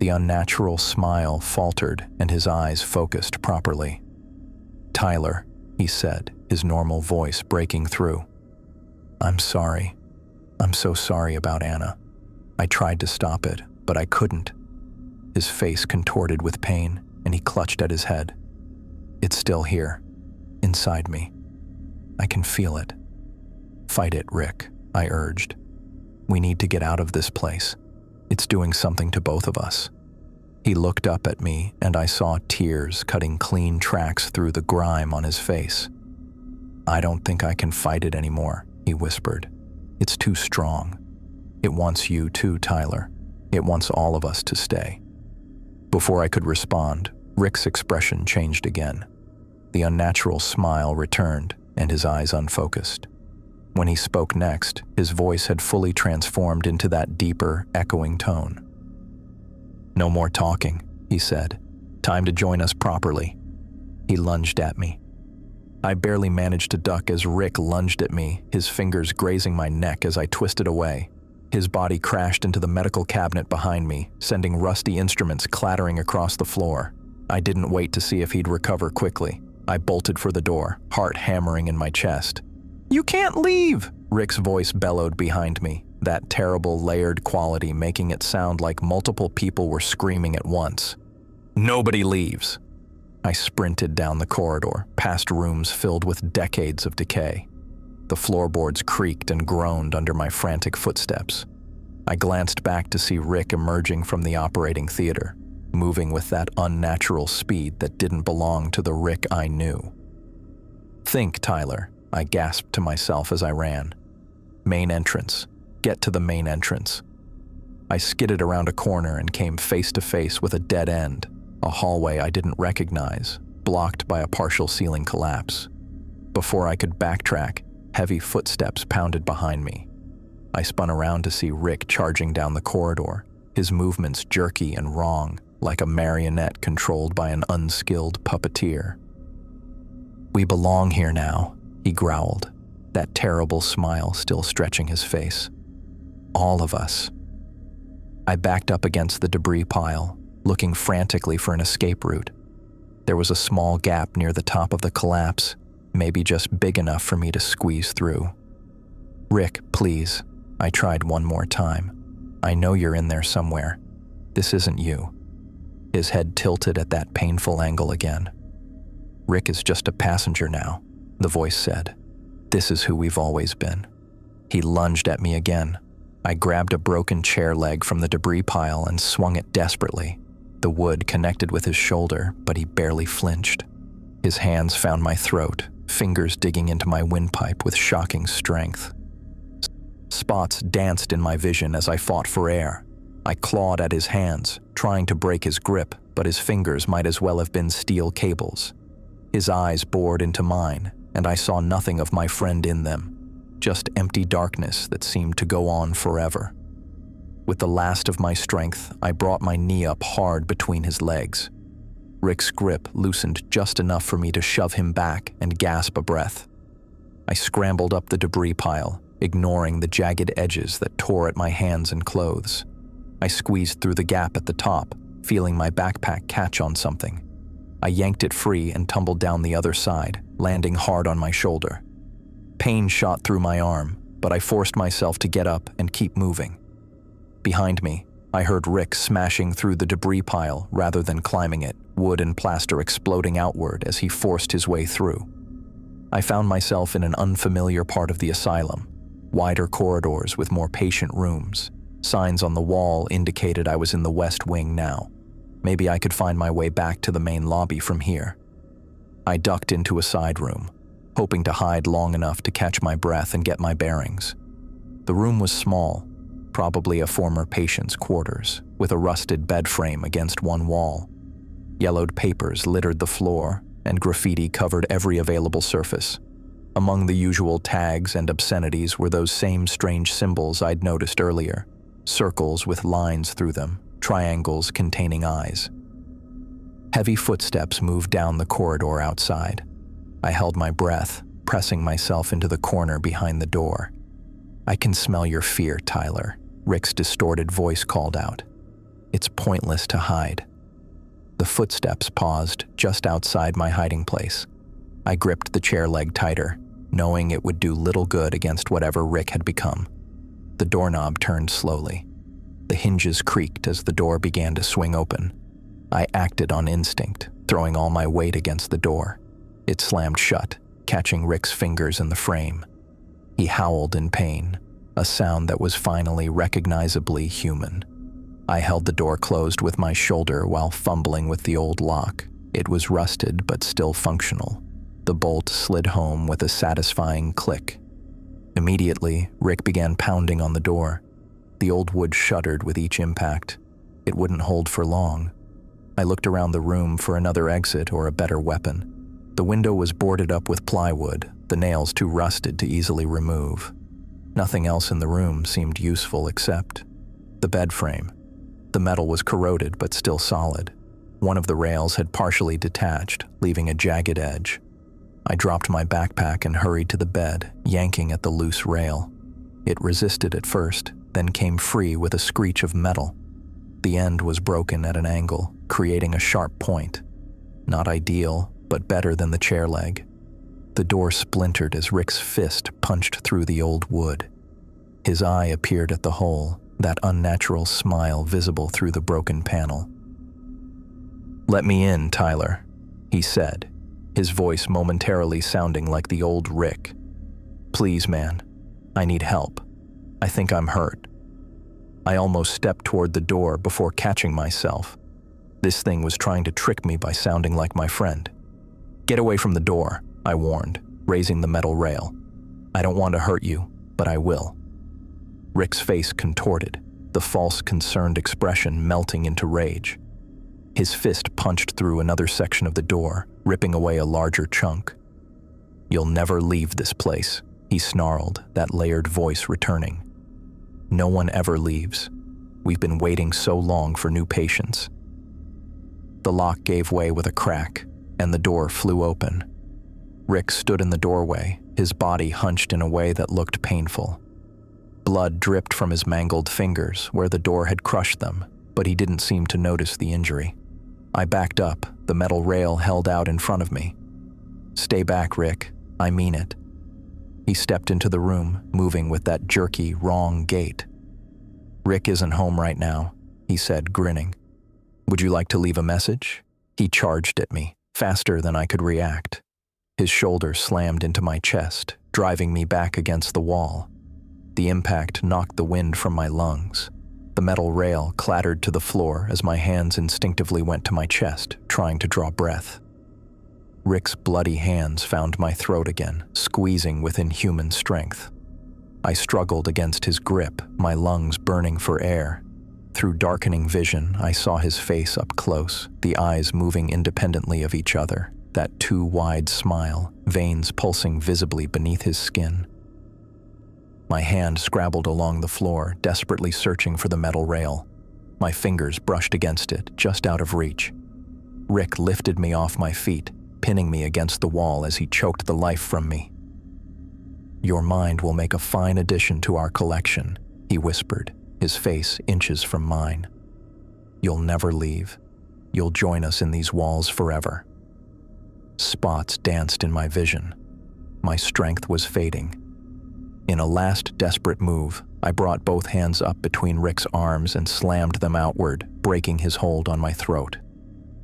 The unnatural smile faltered and his eyes focused properly. "Tyler," he said, his normal voice breaking through. "I'm sorry. I'm so sorry about Anna. I tried to stop it, but I couldn't." His face contorted with pain, and he clutched at his head. "It's still here, inside me. I can feel it." "Fight it, Rick," I urged. "We need to get out of this place. It's doing something to both of us." He looked up at me, and I saw tears cutting clean tracks through the grime on his face. "I don't think I can fight it anymore," he whispered. "It's too strong. It wants you too, Tyler. It wants all of us to stay." Before I could respond, Rick's expression changed again. The unnatural smile returned, and his eyes unfocused. When he spoke next, his voice had fully transformed into that deeper, echoing tone. "No more talking," he said. "Time to join us properly." He lunged at me. I barely managed to duck as Rick lunged at me, his fingers grazing my neck as I twisted away. His body crashed into the medical cabinet behind me, sending rusty instruments clattering across the floor. I didn't wait to see if he'd recover quickly. I bolted for the door, heart hammering in my chest. "You can't leave!" Rick's voice bellowed behind me, that terrible layered quality making it sound like multiple people were screaming at once. "Nobody leaves!" I sprinted down the corridor, past rooms filled with decades of decay. The floorboards creaked and groaned under my frantic footsteps. I glanced back to see Rick emerging from the operating theater, moving with that unnatural speed that didn't belong to the Rick I knew. "Think, Tyler," I gasped to myself as I ran. "Main entrance. Get to the main entrance." I skidded around a corner and came face to face with a dead end, a hallway I didn't recognize, blocked by a partial ceiling collapse. Before I could backtrack, heavy footsteps pounded behind me. I spun around to see Rick charging down the corridor, his movements jerky and wrong, like a marionette controlled by an unskilled puppeteer. "We belong here now," he growled, that terrible smile still stretching his face. "All of us." I backed up against the debris pile, looking frantically for an escape route. There was a small gap near the top of the collapse, maybe just big enough for me to squeeze through. "Rick, please." I tried one more time. "I know you're in there somewhere. This isn't you." His head tilted at that painful angle again. "Rick is just a passenger now," the voice said. "This is who we've always been." He lunged at me again. I grabbed a broken chair leg from the debris pile and swung it desperately. The wood connected with his shoulder, but he barely flinched. His hands found my throat, fingers digging into my windpipe with shocking strength. Spots danced in my vision as I fought for air. I clawed at his hands, trying to break his grip, but his fingers might as well have been steel cables. His eyes bored into mine, and I saw nothing of my friend in them, just empty darkness that seemed to go on forever. With the last of my strength, I brought my knee up hard between his legs. Rick's grip loosened just enough for me to shove him back and gasp a breath. I scrambled up the debris pile, ignoring the jagged edges that tore at my hands and clothes. I squeezed through the gap at the top, feeling my backpack catch on something. I yanked it free and tumbled down the other side, landing hard on my shoulder. Pain shot through my arm, but I forced myself to get up and keep moving. Behind me, I heard Rick smashing through the debris pile rather than climbing it, wood and plaster exploding outward as he forced his way through. I found myself in an unfamiliar part of the asylum, wider corridors with more patient rooms. Signs on the wall indicated I was in the West Wing now. Maybe I could find my way back to the main lobby from here. I ducked into a side room, hoping to hide long enough to catch my breath and get my bearings. The room was small, probably a former patient's quarters, with a rusted bed frame against one wall. Yellowed papers littered the floor, and graffiti covered every available surface. Among the usual tags and obscenities were those same strange symbols I'd noticed earlier, circles with lines through them, triangles containing eyes. Heavy footsteps moved down the corridor outside. I held my breath, pressing myself into the corner behind the door. "I can smell your fear, Tyler," Rick's distorted voice called out. "It's pointless to hide." The footsteps paused just outside my hiding place. I gripped the chair leg tighter, knowing it would do little good against whatever Rick had become. The doorknob turned slowly. The hinges creaked as the door began to swing open. I acted on instinct, throwing all my weight against the door. It slammed shut, catching Rick's fingers in the frame. He howled in pain, a sound that was finally recognizably human. I held the door closed with my shoulder while fumbling with the old lock. It was rusted but still functional. The bolt slid home with a satisfying click. Immediately, Rick began pounding on the door. The old wood shuddered with each impact. It wouldn't hold for long. I looked around the room for another exit or a better weapon. The window was boarded up with plywood, the nails too rusted to easily remove. Nothing else in the room seemed useful except the bed frame. The metal was corroded but still solid. One of the rails had partially detached, leaving a jagged edge. I dropped my backpack and hurried to the bed, yanking at the loose rail. It resisted at first, then came free with a screech of metal. The end was broken at an angle, creating a sharp point. Not ideal, but better than the chair leg. The door splintered as Rick's fist punched through the old wood. His eye appeared at the hole, that unnatural smile visible through the broken panel. "Let me in, Tyler," he said, his voice momentarily sounding like the old Rick. "Please, man, I need help. I think I'm hurt." I almost stepped toward the door before catching myself. This thing was trying to trick me by sounding like my friend. "Get away from the door," I warned, raising the metal rail. "I don't want to hurt you, but I will." Rick's face contorted, the false concerned expression melting into rage. His fist punched through another section of the door, ripping away a larger chunk. "You'll never leave this place," he snarled, that layered voice returning. "No one ever leaves. We've been waiting so long for new patients." The lock gave way with a crack, and the door flew open. Rick stood in the doorway, his body hunched in a way that looked painful. Blood dripped from his mangled fingers where the door had crushed them, but he didn't seem to notice the injury. I backed up, the metal rail held out in front of me. "Stay back, Rick. I mean it." He stepped into the room, moving with that jerky, wrong gait. "Rick isn't home right now," he said, grinning. "Would you like to leave a message?" He charged at me, faster than I could react. His shoulder slammed into my chest, driving me back against the wall. The impact knocked the wind from my lungs. The metal rail clattered to the floor as my hands instinctively went to my chest, trying to draw breath. Rick's bloody hands found my throat again, squeezing with inhuman strength. I struggled against his grip, my lungs burning for air. Through darkening vision, I saw his face up close, the eyes moving independently of each other, that too wide smile, veins pulsing visibly beneath his skin. My hand scrabbled along the floor, desperately searching for the metal rail. My fingers brushed against it, just out of reach. Rick lifted me off my feet, pinning me against the wall as he choked the life from me. "Your mind will make a fine addition to our collection," he whispered, his face inches from mine. "You'll never leave. You'll join us in these walls forever." Spots danced in my vision. My strength was fading. In a last desperate move, I brought both hands up between Rick's arms and slammed them outward, breaking his hold on my throat.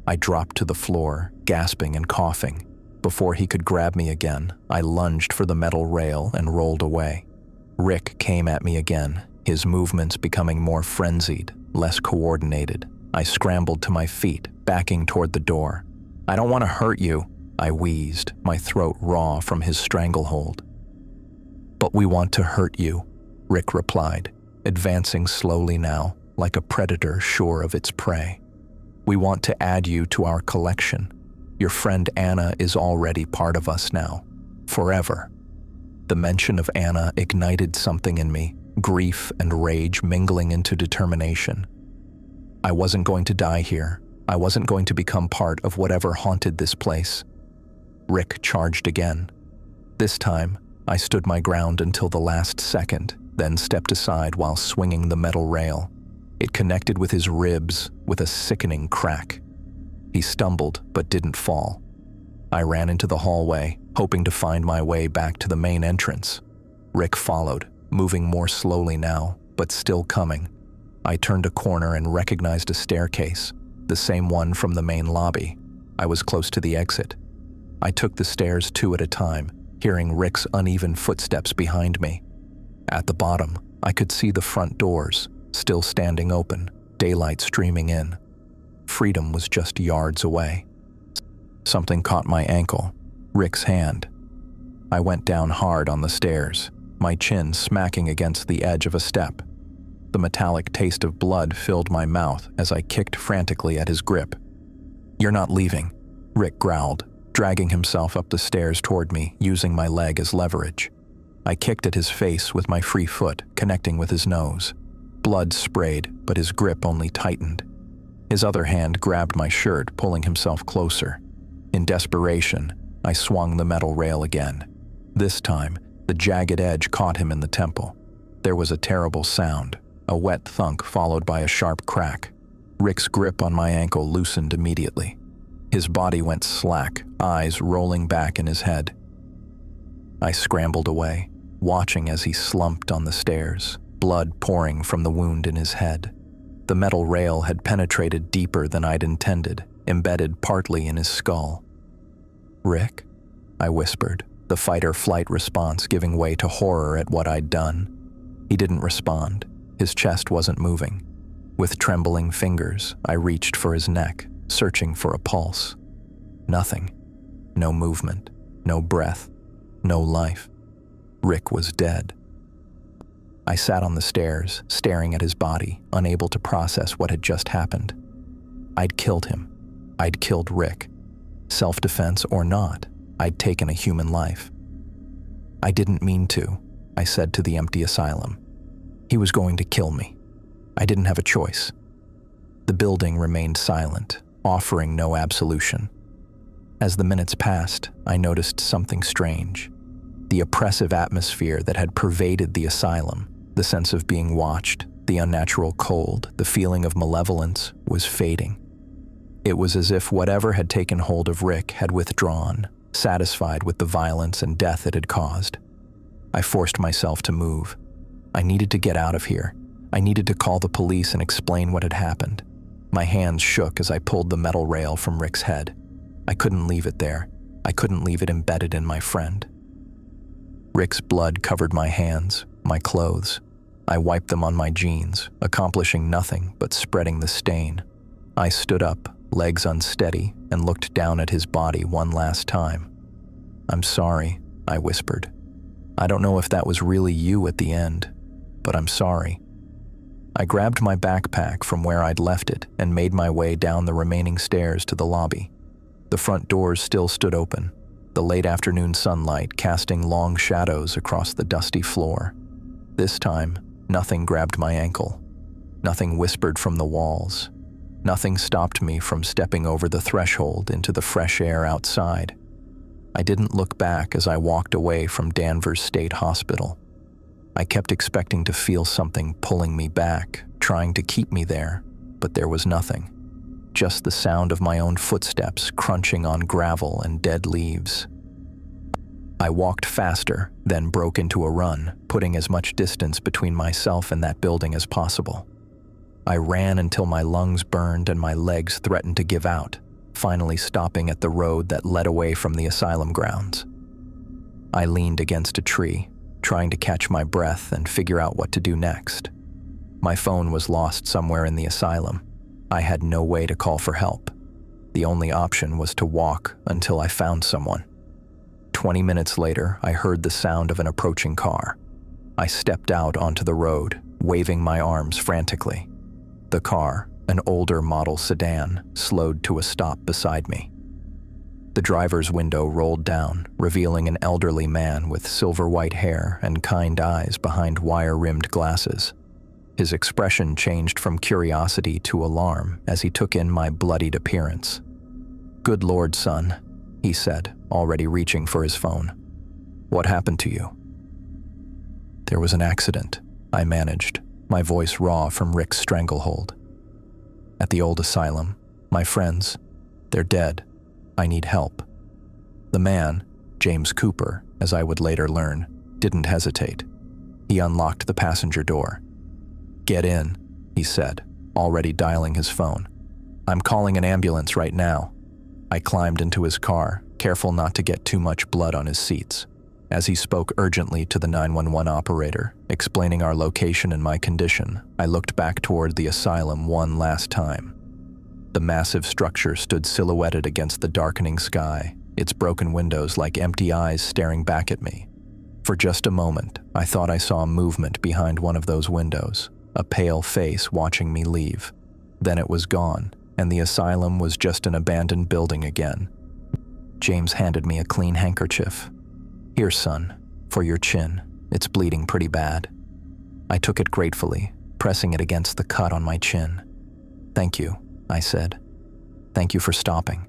I dropped to the floor, gasping and coughing. Before he could grab me again, I lunged for the metal rail and rolled away. Rick came at me again, his movements becoming more frenzied, less coordinated. I scrambled to my feet, backing toward the door. "I don't want to hurt you," I wheezed, my throat raw from his stranglehold. "But we want to hurt you," Rick replied, advancing slowly now, like a predator sure of its prey. "We want to add you to our collection. Your friend Anna is already part of us now, forever." The mention of Anna ignited something in me, grief and rage mingling into determination. I wasn't going to die here. I wasn't going to become part of whatever haunted this place. Rick charged again. This time, I stood my ground until the last second, then stepped aside while swinging the metal rail. It connected with his ribs with a sickening crack. He stumbled but didn't fall. I ran into the hallway, hoping to find my way back to the main entrance. Rick followed, moving more slowly now, but still coming. I turned a corner and recognized a staircase, the same one from the main lobby. I was close to the exit. I took the stairs two at a time, hearing Rick's uneven footsteps behind me. At the bottom, I could see the front doors, still standing open, daylight streaming in. Freedom was just yards away. Something caught my ankle, Rick's hand. I went down hard on the stairs, my chin smacking against the edge of a step. The metallic taste of blood filled my mouth as I kicked frantically at his grip. "You're not leaving," Rick growled, dragging himself up the stairs toward me, using my leg as leverage. I kicked at his face with my free foot, connecting with his nose. Blood sprayed, but his grip only tightened. His other hand grabbed my shirt, pulling himself closer. In desperation, I swung the metal rail again. This time, the jagged edge caught him in the temple. There was a terrible sound, a wet thunk followed by a sharp crack. Rick's grip on my ankle loosened immediately. His body went slack, eyes rolling back in his head. I scrambled away, watching as he slumped on the stairs, blood pouring from the wound in his head. The metal rail had penetrated deeper than I'd intended, embedded partly in his skull. "Rick?" I whispered, the fight-or-flight response giving way to horror at what I'd done. He didn't respond. His chest wasn't moving. With trembling fingers, I reached for his neck, searching for a pulse. Nothing. No movement, no breath, no life. Rick was dead. I sat on the stairs, staring at his body, unable to process what had just happened. I'd killed him. I'd killed Rick. Self-defense or not, I'd taken a human life. "I didn't mean to," I said to the empty asylum. "He was going to kill me. I didn't have a choice." The building remained silent, offering no absolution. As the minutes passed, I noticed something strange. The oppressive atmosphere that had pervaded the asylum, the sense of being watched, the unnatural cold, the feeling of malevolence, was fading. It was as if whatever had taken hold of Rick had withdrawn, satisfied with the violence and death it had caused. I forced myself to move. I needed to get out of here. I needed to call the police and explain what had happened. My hands shook as I pulled the metal rail from Rick's head. I couldn't leave it there. I couldn't leave it embedded in my friend. Rick's blood covered my hands, my clothes. I wiped them on my jeans, accomplishing nothing but spreading the stain. I stood up, legs unsteady, and looked down at his body one last time. "I'm sorry," I whispered. "I don't know if that was really you at the end, but I'm sorry." I grabbed my backpack from where I'd left it and made my way down the remaining stairs to the lobby. The front doors still stood open, the late afternoon sunlight casting long shadows across the dusty floor. This time, nothing grabbed my ankle. Nothing whispered from the walls. Nothing stopped me from stepping over the threshold into the fresh air outside. I didn't look back as I walked away from Danvers State Hospital. I kept expecting to feel something pulling me back, trying to keep me there, but there was nothing. Just the sound of my own footsteps crunching on gravel and dead leaves. I walked faster, then broke into a run, putting as much distance between myself and that building as possible. I ran until my lungs burned and my legs threatened to give out, finally stopping at the road that led away from the asylum grounds. I leaned against a tree, trying to catch my breath and figure out what to do next. My phone was lost somewhere in the asylum. I had no way to call for help. The only option was to walk until I found someone. 20 minutes later, I heard the sound of an approaching car. I stepped out onto the road, waving my arms frantically. The car, an older model sedan, slowed to a stop beside me. The driver's window rolled down, revealing an elderly man with silver-white hair and kind eyes behind wire-rimmed glasses. His expression changed from curiosity to alarm as he took in my bloodied appearance. "Good Lord, son," he said, already reaching for his phone. "What happened to you?" "There was an accident," I managed, my voice raw from Rick's stranglehold. "At the old asylum. My friends, they're dead. I need help." The man, James Cooper, as I would later learn, didn't hesitate. He unlocked the passenger door. "Get in," he said, already dialing his phone. "I'm calling an ambulance right now." I climbed into his car, careful not to get too much blood on his seats. As he spoke urgently to the 911 operator, explaining our location and my condition, I looked back toward the asylum one last time. The massive structure stood silhouetted against the darkening sky, its broken windows like empty eyes staring back at me. For just a moment, I thought I saw movement behind one of those windows, a pale face watching me leave. Then it was gone, and the asylum was just an abandoned building again. James handed me a clean handkerchief. "Here, son, for your chin. It's bleeding pretty bad." I took it gratefully, pressing it against the cut on my chin. "Thank you," I said. "Thank you for stopping."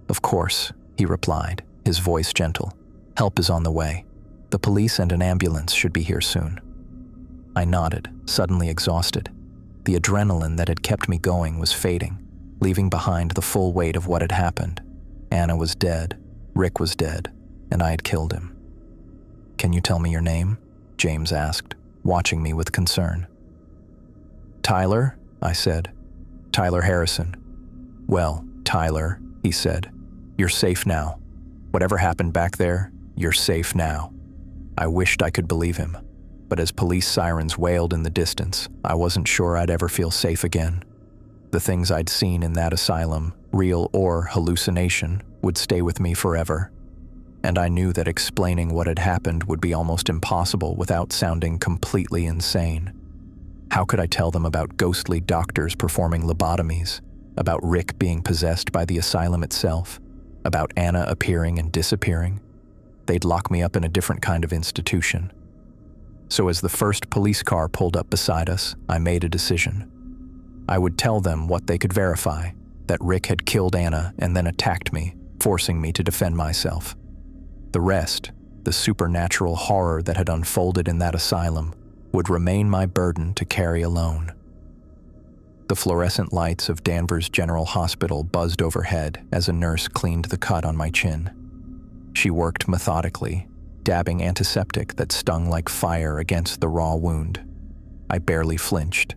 "Of course," he replied, his voice gentle. "Help is on the way. The police and an ambulance should be here soon." I nodded, suddenly exhausted. The adrenaline that had kept me going was fading, leaving behind the full weight of what had happened. Anna was dead, Rick was dead, and I had killed him. "Can you tell me your name?" James asked, watching me with concern. "Tyler," I said. "Tyler Harrison." "Well, Tyler," he said, "you're safe now. Whatever happened back there, you're safe now." I wished I could believe him, but as police sirens wailed in the distance, I wasn't sure I'd ever feel safe again. The things I'd seen in that asylum, real or hallucination, would stay with me forever. And I knew that explaining what had happened would be almost impossible without sounding completely insane. How could I tell them about ghostly doctors performing lobotomies, about Rick being possessed by the asylum itself, about Anna appearing and disappearing? They'd lock me up in a different kind of institution. So as the first police car pulled up beside us, I made a decision. I would tell them what they could verify, that Rick had killed Anna and then attacked me, forcing me to defend myself. The rest, the supernatural horror that had unfolded in that asylum, would remain my burden to carry alone. The fluorescent lights of Danvers General Hospital buzzed overhead as a nurse cleaned the cut on my chin. She worked methodically, dabbing antiseptic that stung like fire against the raw wound. I barely flinched.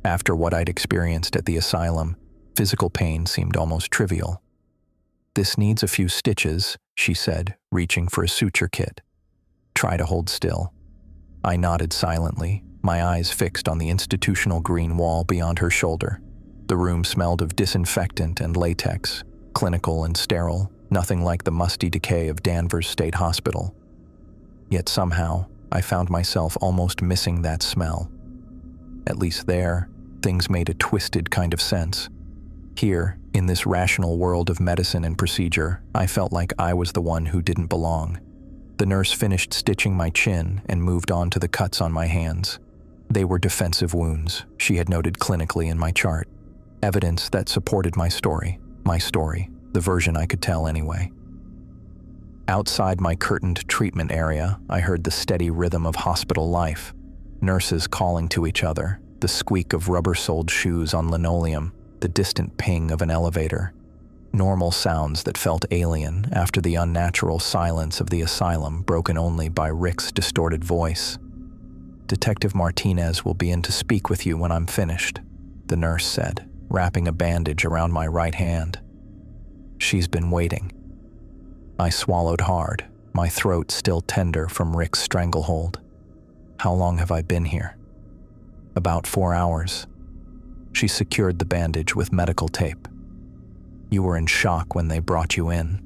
After what I'd experienced at the asylum, physical pain seemed almost trivial. "This needs a few stitches," she said, reaching for a suture kit. "Try to hold still." I nodded silently, my eyes fixed on the institutional green wall beyond her shoulder. The room smelled of disinfectant and latex, clinical and sterile, nothing like the musty decay of Danvers State Hospital. Yet somehow, I found myself almost missing that smell. At least there, things made a twisted kind of sense. Here, in this rational world of medicine and procedure, I felt like I was the one who didn't belong. The nurse finished stitching my chin and moved on to the cuts on my hands. They were defensive wounds, she had noted clinically in my chart. Evidence that supported my story, the version I could tell anyway. Outside my curtained treatment area, I heard the steady rhythm of hospital life. Nurses calling to each other, the squeak of rubber-soled shoes on linoleum, the distant ping of an elevator. Normal sounds that felt alien after the unnatural silence of the asylum, broken only by Rick's distorted voice. "Detective Martinez will be in to speak with you when I'm finished," the nurse said, wrapping a bandage around my right hand. "She's been waiting." I swallowed hard, my throat still tender from Rick's stranglehold. "How long have I been here?" "About 4 hours." She secured the bandage with medical tape. "You were in shock when they brought you in."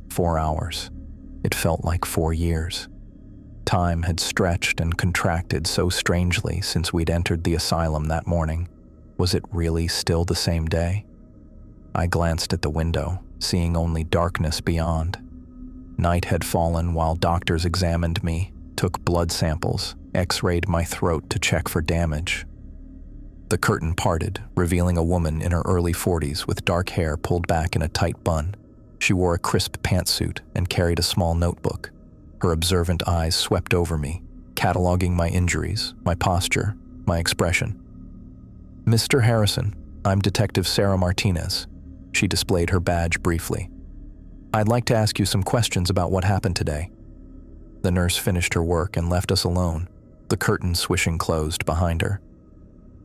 4 hours. It felt like 4 years. Time had stretched and contracted so strangely since we'd entered the asylum that morning. Was it really still the same day? I glanced at the window, seeing only darkness beyond. Night had fallen while doctors examined me, took blood samples, x-rayed my throat to check for damage. The curtain parted, revealing a woman in her early 40s with dark hair pulled back in a tight bun. She wore a crisp pantsuit and carried a small notebook. Her observant eyes swept over me, cataloging my injuries, my posture, my expression. "Mr. Harrison, I'm Detective Sarah Martinez." She displayed her badge briefly. "I'd like to ask you some questions about what happened today." The nurse finished her work and left us alone, the curtain swishing closed behind her.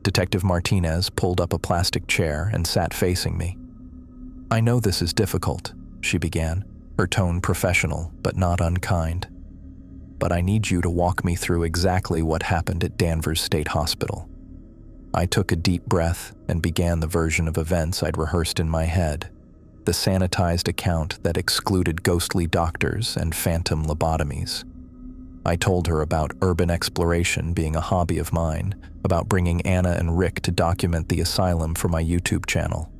Detective Martinez pulled up a plastic chair and sat facing me. "I know this is difficult," she began, her tone professional but not unkind. "But I need you to walk me through exactly what happened at Danvers State Hospital." I took a deep breath and began the version of events I'd rehearsed in my head, the sanitized account that excluded ghostly doctors and phantom lobotomies. I told her about urban exploration being a hobby of mine, about bringing Anna and Rick to document the asylum for my YouTube channel.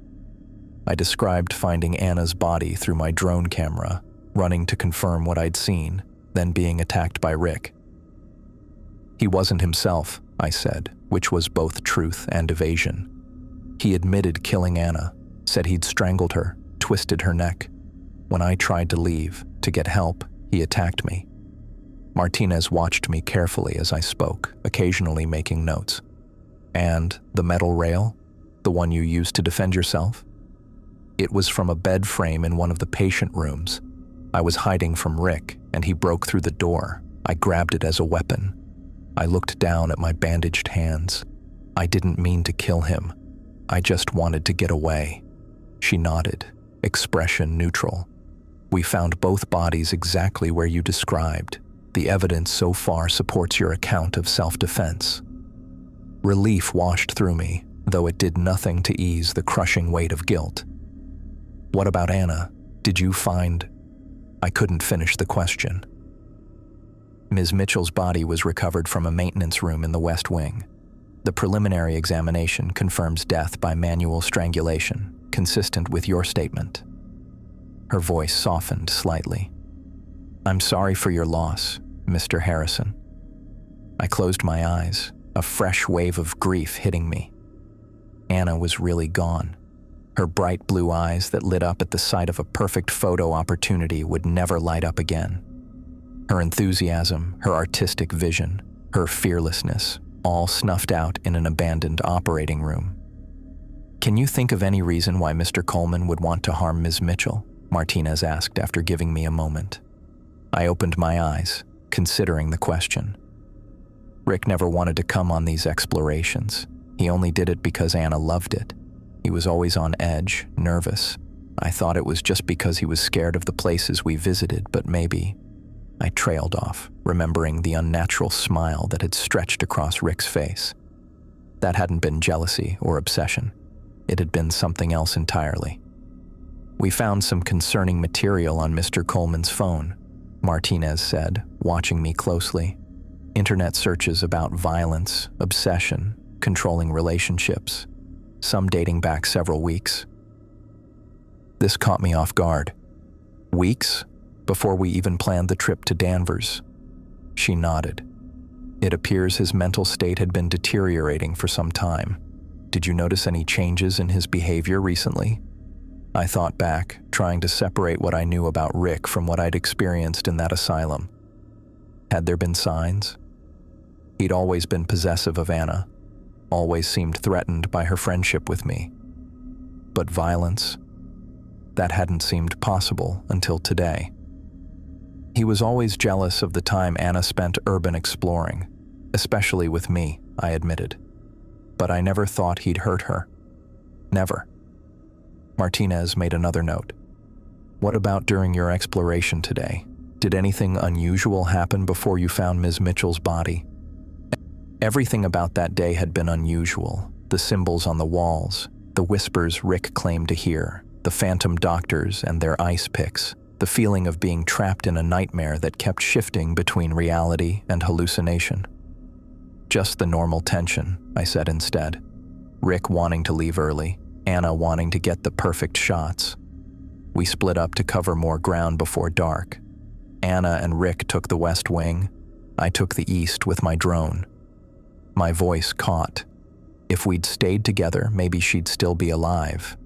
I described finding Anna's body through my drone camera, running to confirm what I'd seen, then being attacked by Rick. "He wasn't himself," I said, which was both truth and evasion. "He admitted killing Anna, said he'd strangled her, twisted her neck. When I tried to leave, to get help, he attacked me." Martinez watched me carefully as I spoke, occasionally making notes. "And the metal rail? The one you used to defend yourself?" "It was from a bed frame in one of the patient rooms. I was hiding from Rick, and he broke through the door. I grabbed it as a weapon." I looked down at my bandaged hands. "I didn't mean to kill him. I just wanted to get away." She nodded, expression neutral. "We found both bodies exactly where you described. The evidence so far supports your account of self-defense." Relief washed through me, though it did nothing to ease the crushing weight of guilt. "What about Anna? Did you find—" I couldn't finish the question. Ms. Mitchell's body was recovered from a maintenance room in the West Wing. The preliminary examination confirms death by manual strangulation, consistent with your statement. Her voice softened slightly. "I'm sorry for your loss, Mr. Harrison." I closed my eyes, a fresh wave of grief hitting me. Anna was really gone. Her bright blue eyes that lit up at the sight of a perfect photo opportunity would never light up again. Her enthusiasm, her artistic vision, her fearlessness, all snuffed out in an abandoned operating room. "Can you think of any reason why Mr. Coleman would want to harm Ms. Mitchell?" Martinez asked after giving me a moment. I opened my eyes, considering the question. Rick never wanted to come on these explorations. He only did it because Anna loved it. He was always on edge, nervous. I thought it was just because he was scared of the places we visited, but maybe. I trailed off, remembering the unnatural smile that had stretched across Rick's face. That hadn't been jealousy or obsession. It had been something else entirely. We found some concerning material on Mr. Coleman's phone, Martinez said, watching me closely. Internet searches about violence, obsession, controlling relationships, some dating back several weeks. This caught me off guard. Weeks? Before we even planned the trip to Danvers. She nodded. It appears his mental state had been deteriorating for some time. Did you notice any changes in his behavior recently? I thought back, trying to separate what I knew about Rick from what I'd experienced in that asylum. Had there been signs? He'd always been possessive of Anna, always seemed threatened by her friendship with me. But violence? That hadn't seemed possible until today. He was always jealous of the time Anna spent urban exploring, especially with me, I admitted. But I never thought he'd hurt her. Never. Martinez made another note. What about during your exploration today? Did anything unusual happen before you found Ms. Mitchell's body? Everything about that day had been unusual. The symbols on the walls, the whispers Rick claimed to hear, the phantom doctors and their ice picks, the feeling of being trapped in a nightmare that kept shifting between reality and hallucination. Just the normal tension, I said instead. Rick wanting to leave early, Anna wanting to get the perfect shots. We split up to cover more ground before dark. Anna and Rick took the west wing. I took the east with my drone. My voice caught. If we'd stayed together, maybe she'd still be alive.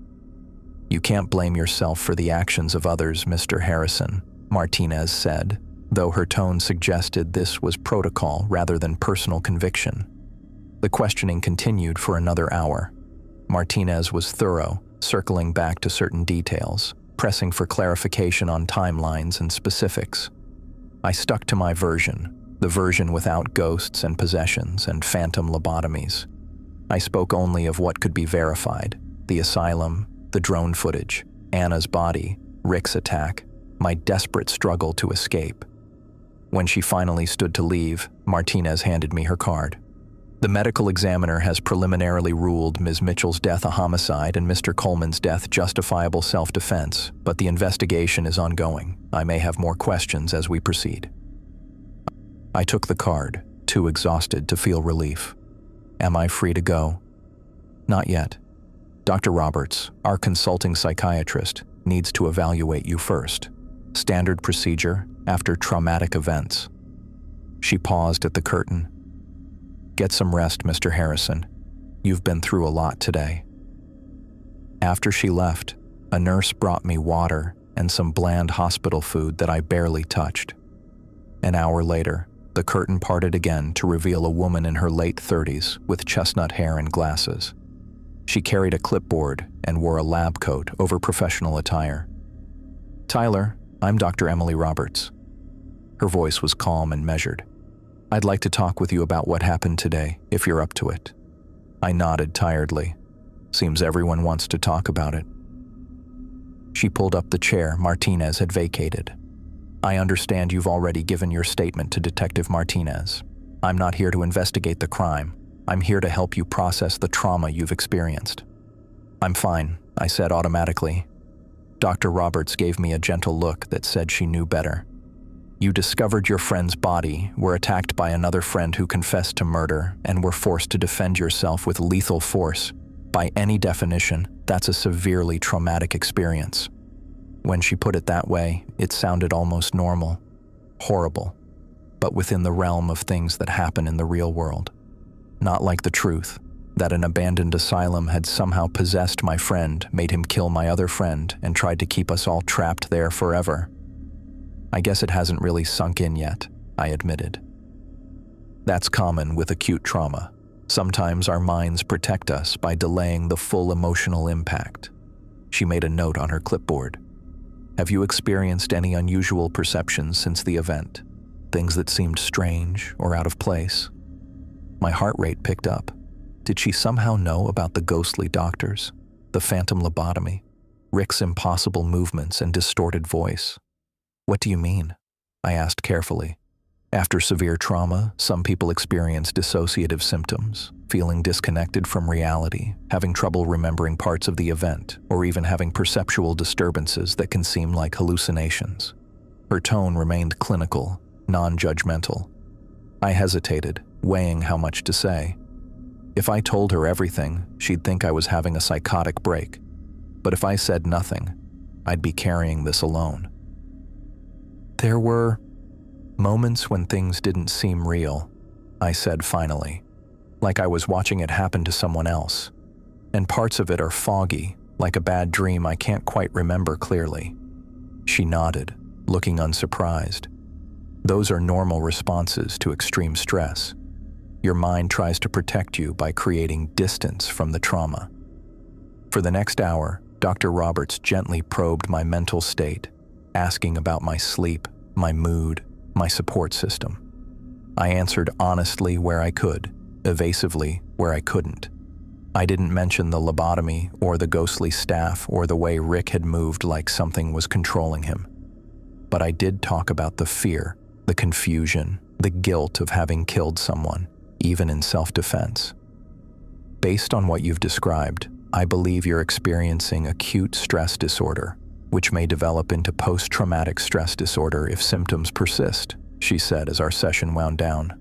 You can't blame yourself for the actions of others, Mr. Harrison, Martinez said, though her tone suggested this was protocol rather than personal conviction. The questioning continued for another hour. Martinez was thorough, circling back to certain details, pressing for clarification on timelines and specifics. I stuck to my version, the version without ghosts and possessions and phantom lobotomies. I spoke only of what could be verified, the asylum, the drone footage, Anna's body, Rick's attack, my desperate struggle to escape. When she finally stood to leave, Martinez handed me her card. The medical examiner has preliminarily ruled Ms. Mitchell's death a homicide and Mr. Coleman's death justifiable self-defense, but the investigation is ongoing. I may have more questions as we proceed. I took the card, too exhausted to feel relief. Am I free to go? Not yet. Dr. Roberts, our consulting psychiatrist, needs to evaluate you first. Standard procedure after traumatic events. She paused at the curtain. Get some rest, Mr. Harrison. You've been through a lot today. After she left, a nurse brought me water and some bland hospital food that I barely touched. An hour later, the curtain parted again to reveal a woman in her late 30s with chestnut hair and glasses. She carried a clipboard and wore a lab coat over professional attire. Tyler, I'm Dr. Emily Roberts. Her voice was calm and measured. I'd like to talk with you about what happened today, if you're up to it. I nodded tiredly. Seems everyone wants to talk about it. She pulled up the chair Martinez had vacated. I understand you've already given your statement to Detective Martinez. I'm not here to investigate the crime. I'm here to help you process the trauma you've experienced. I'm fine, I said automatically. Dr. Roberts gave me a gentle look that said she knew better. You discovered your friend's body, were attacked by another friend who confessed to murder, and were forced to defend yourself with lethal force. By any definition, that's a severely traumatic experience. When she put it that way, it sounded almost normal, horrible, but within the realm of things that happen in the real world. Not like the truth, that an abandoned asylum had somehow possessed my friend, made him kill my other friend, and tried to keep us all trapped there forever. I guess it hasn't really sunk in yet, I admitted. That's common with acute trauma. Sometimes our minds protect us by delaying the full emotional impact. She made a note on her clipboard. Have you experienced any unusual perceptions since the event? Things that seemed strange or out of place? My heart rate picked up. Did she somehow know about the ghostly doctors, the phantom lobotomy, Rick's impossible movements and distorted voice? What do you mean? I asked carefully. After severe trauma, some people experience dissociative symptoms, feeling disconnected from reality, having trouble remembering parts of the event, or even having perceptual disturbances that can seem like hallucinations. Her tone remained clinical, non-judgmental. I hesitated, weighing how much to say. If I told her everything, she'd think I was having a psychotic break. But if I said nothing, I'd be carrying this alone. There were moments when things didn't seem real, I said finally, like I was watching it happen to someone else. And parts of it are foggy, like a bad dream I can't quite remember clearly. She nodded, looking unsurprised. Those are normal responses to extreme stress. Your mind tries to protect you by creating distance from the trauma. For the next hour, Dr. Roberts gently probed my mental state, asking about my sleep, my mood, my support system. I answered honestly where I could, evasively where I couldn't. I didn't mention the lobotomy or the ghostly staff or the way Rick had moved like something was controlling him. But I did talk about the fear, the confusion, the guilt of having killed someone, even in self-defense. Based on what you've described, I believe you're experiencing acute stress disorder, which may develop into post-traumatic stress disorder if symptoms persist, she said as our session wound down.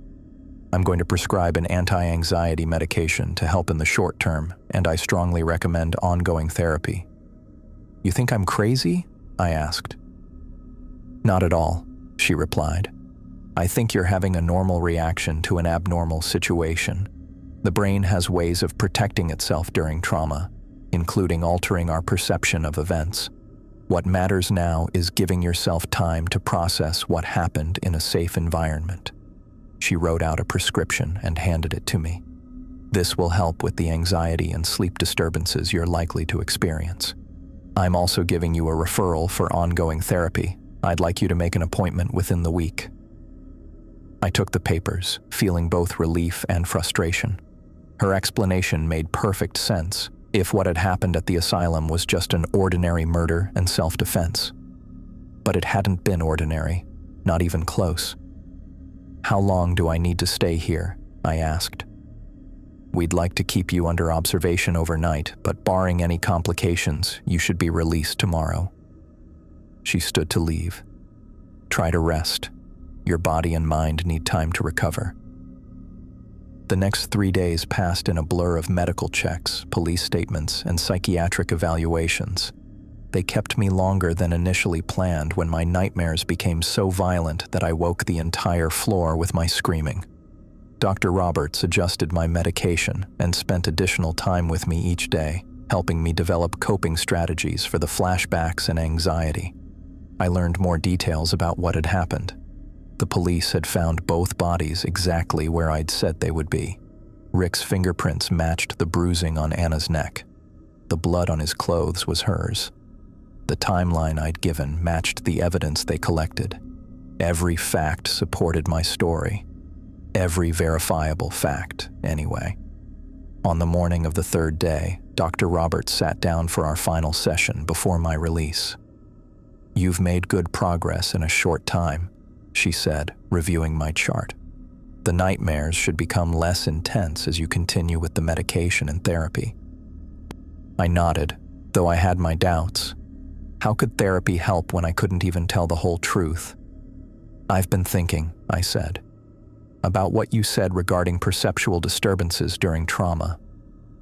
I'm going to prescribe an anti-anxiety medication to help in the short term, and I strongly recommend ongoing therapy. You think I'm crazy? I asked. Not at all, she replied. I think you're having a normal reaction to an abnormal situation. The brain has ways of protecting itself during trauma, including altering our perception of events. What matters now is giving yourself time to process what happened in a safe environment. She wrote out a prescription and handed it to me. This will help with the anxiety and sleep disturbances you're likely to experience. I'm also giving you a referral for ongoing therapy. I'd like you to make an appointment within the week. I took the papers, feeling both relief and frustration. Her explanation made perfect sense if what had happened at the asylum was just an ordinary murder and self-defense. But it hadn't been ordinary, not even close. How long do I need to stay here? I asked. We'd like to keep you under observation overnight, but barring any complications, you should be released tomorrow. She stood to leave. Try to rest. Your body and mind need time to recover. The next 3 days passed in a blur of medical checks, police statements, and psychiatric evaluations. They kept me longer than initially planned when my nightmares became so violent that I woke the entire floor with my screaming. Dr. Roberts adjusted my medication and spent additional time with me each day, helping me develop coping strategies for the flashbacks and anxiety. I learned more details about what had happened. The police had found both bodies exactly where I'd said they would be. Rick's fingerprints matched the bruising on Anna's neck. The blood on his clothes was hers. The timeline I'd given matched the evidence they collected. Every fact supported my story. Every verifiable fact, anyway. On the morning of the third day, Dr. Roberts sat down for our final session before my release. You've made good progress in a short time, she said, reviewing my chart. The nightmares should become less intense as you continue with the medication and therapy. I nodded, though I had my doubts. How could therapy help when I couldn't even tell the whole truth? I've been thinking, I said, about what you said regarding perceptual disturbances during trauma.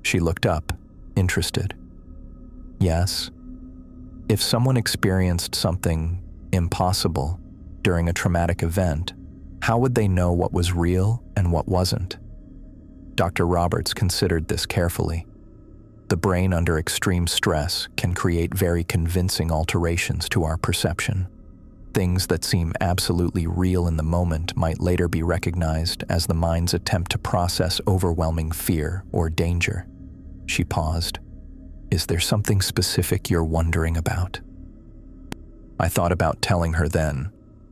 She looked up, interested. Yes. If someone experienced something impossible during a traumatic event, how would they know what was real and what wasn't? Dr. Roberts considered this carefully. The brain under extreme stress can create very convincing alterations to our perception. Things that seem absolutely real in the moment might later be recognized as the mind's attempt to process overwhelming fear or danger. She paused. Is there something specific you're wondering about? I thought about telling her then,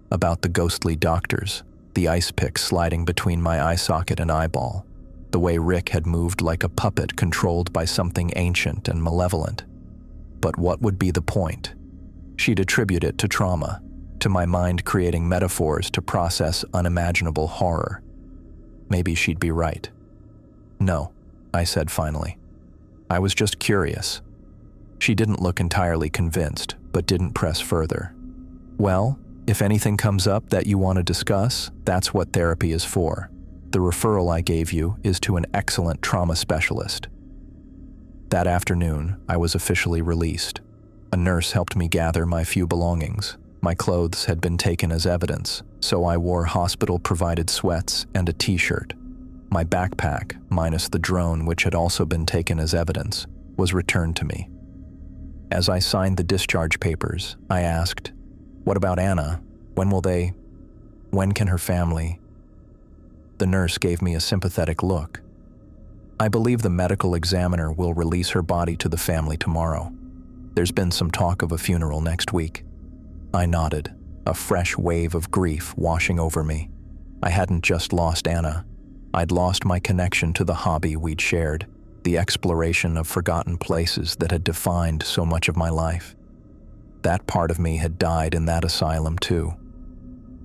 about the ghostly doctors, the ice pick sliding between my eye socket and eyeball, the way Rick had moved like a puppet controlled by something ancient and malevolent. But what would be the point? She'd attribute it to trauma, to my mind creating metaphors to process unimaginable horror. Maybe she'd be right. No, I said finally. I was just curious. She didn't look entirely convinced, but didn't press further. Well, if anything comes up that you want to discuss, that's what therapy is for. The referral I gave you is to an excellent trauma specialist. That afternoon, I was officially released. A nurse helped me gather my few belongings. My clothes had been taken as evidence, so I wore hospital-provided sweats and a t-shirt. My backpack, minus the drone which had also been taken as evidence, was returned to me. As I signed the discharge papers, I asked, "What about Anna? When can her family?" The nurse gave me a sympathetic look. "I believe the medical examiner will release her body to the family tomorrow. There's been some talk of a funeral next week." I nodded, a fresh wave of grief washing over me. I hadn't just lost Anna. I'd lost my connection to the hobby we'd shared, the exploration of forgotten places that had defined so much of my life. That part of me had died in that asylum too.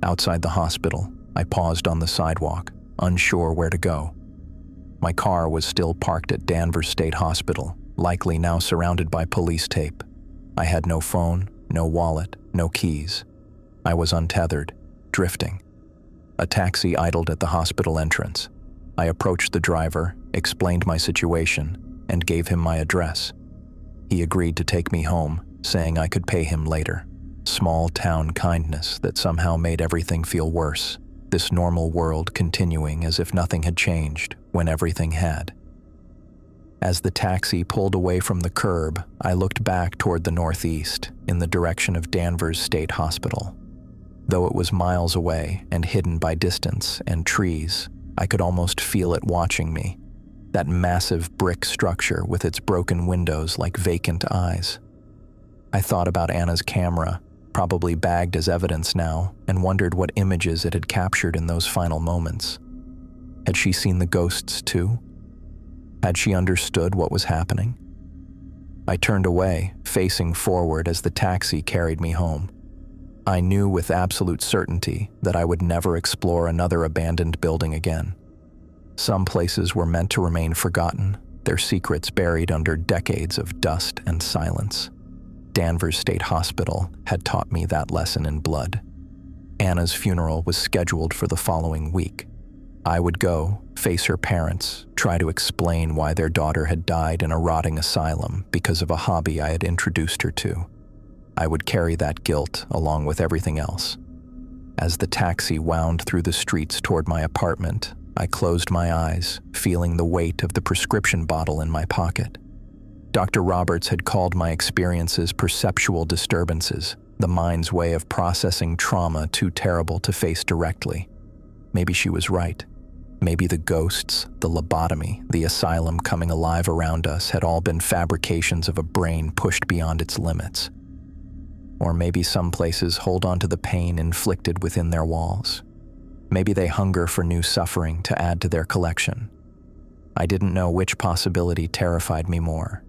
Outside the hospital, I paused on the sidewalk, unsure where to go. My car was still parked at Danvers State Hospital, likely now surrounded by police tape. I had no phone, no wallet, no keys. I was untethered, drifting. A taxi idled at the hospital entrance. I approached the driver, explained my situation, and gave him my address. He agreed to take me home, saying I could pay him later. Small town kindness that somehow made everything feel worse. This normal world continuing as if nothing had changed when everything had. As the taxi pulled away from the curb, I looked back toward the northeast, in the direction of Danvers State Hospital. Though it was miles away and hidden by distance and trees, I could almost feel it watching me. That massive brick structure with its broken windows like vacant eyes. I thought about Anna's camera, probably bagged as evidence now, and wondered what images it had captured in those final moments. Had she seen the ghosts too? Had she understood what was happening? I turned away, facing forward as the taxi carried me home. I knew with absolute certainty that I would never explore another abandoned building again. Some places were meant to remain forgotten, their secrets buried under decades of dust and silence. Danvers State Hospital had taught me that lesson in blood. Anna's funeral was scheduled for the following week. I would go, face her parents, try to explain why their daughter had died in a rotting asylum because of a hobby I had introduced her to. I would carry that guilt along with everything else. As the taxi wound through the streets toward my apartment, I closed my eyes, feeling the weight of the prescription bottle in my pocket. Dr. Roberts had called my experiences perceptual disturbances, the mind's way of processing trauma too terrible to face directly. Maybe she was right. Maybe the ghosts, the lobotomy, the asylum coming alive around us had all been fabrications of a brain pushed beyond its limits. Or maybe some places hold on to the pain inflicted within their walls. Maybe they hunger for new suffering to add to their collection. I didn't know which possibility terrified me more.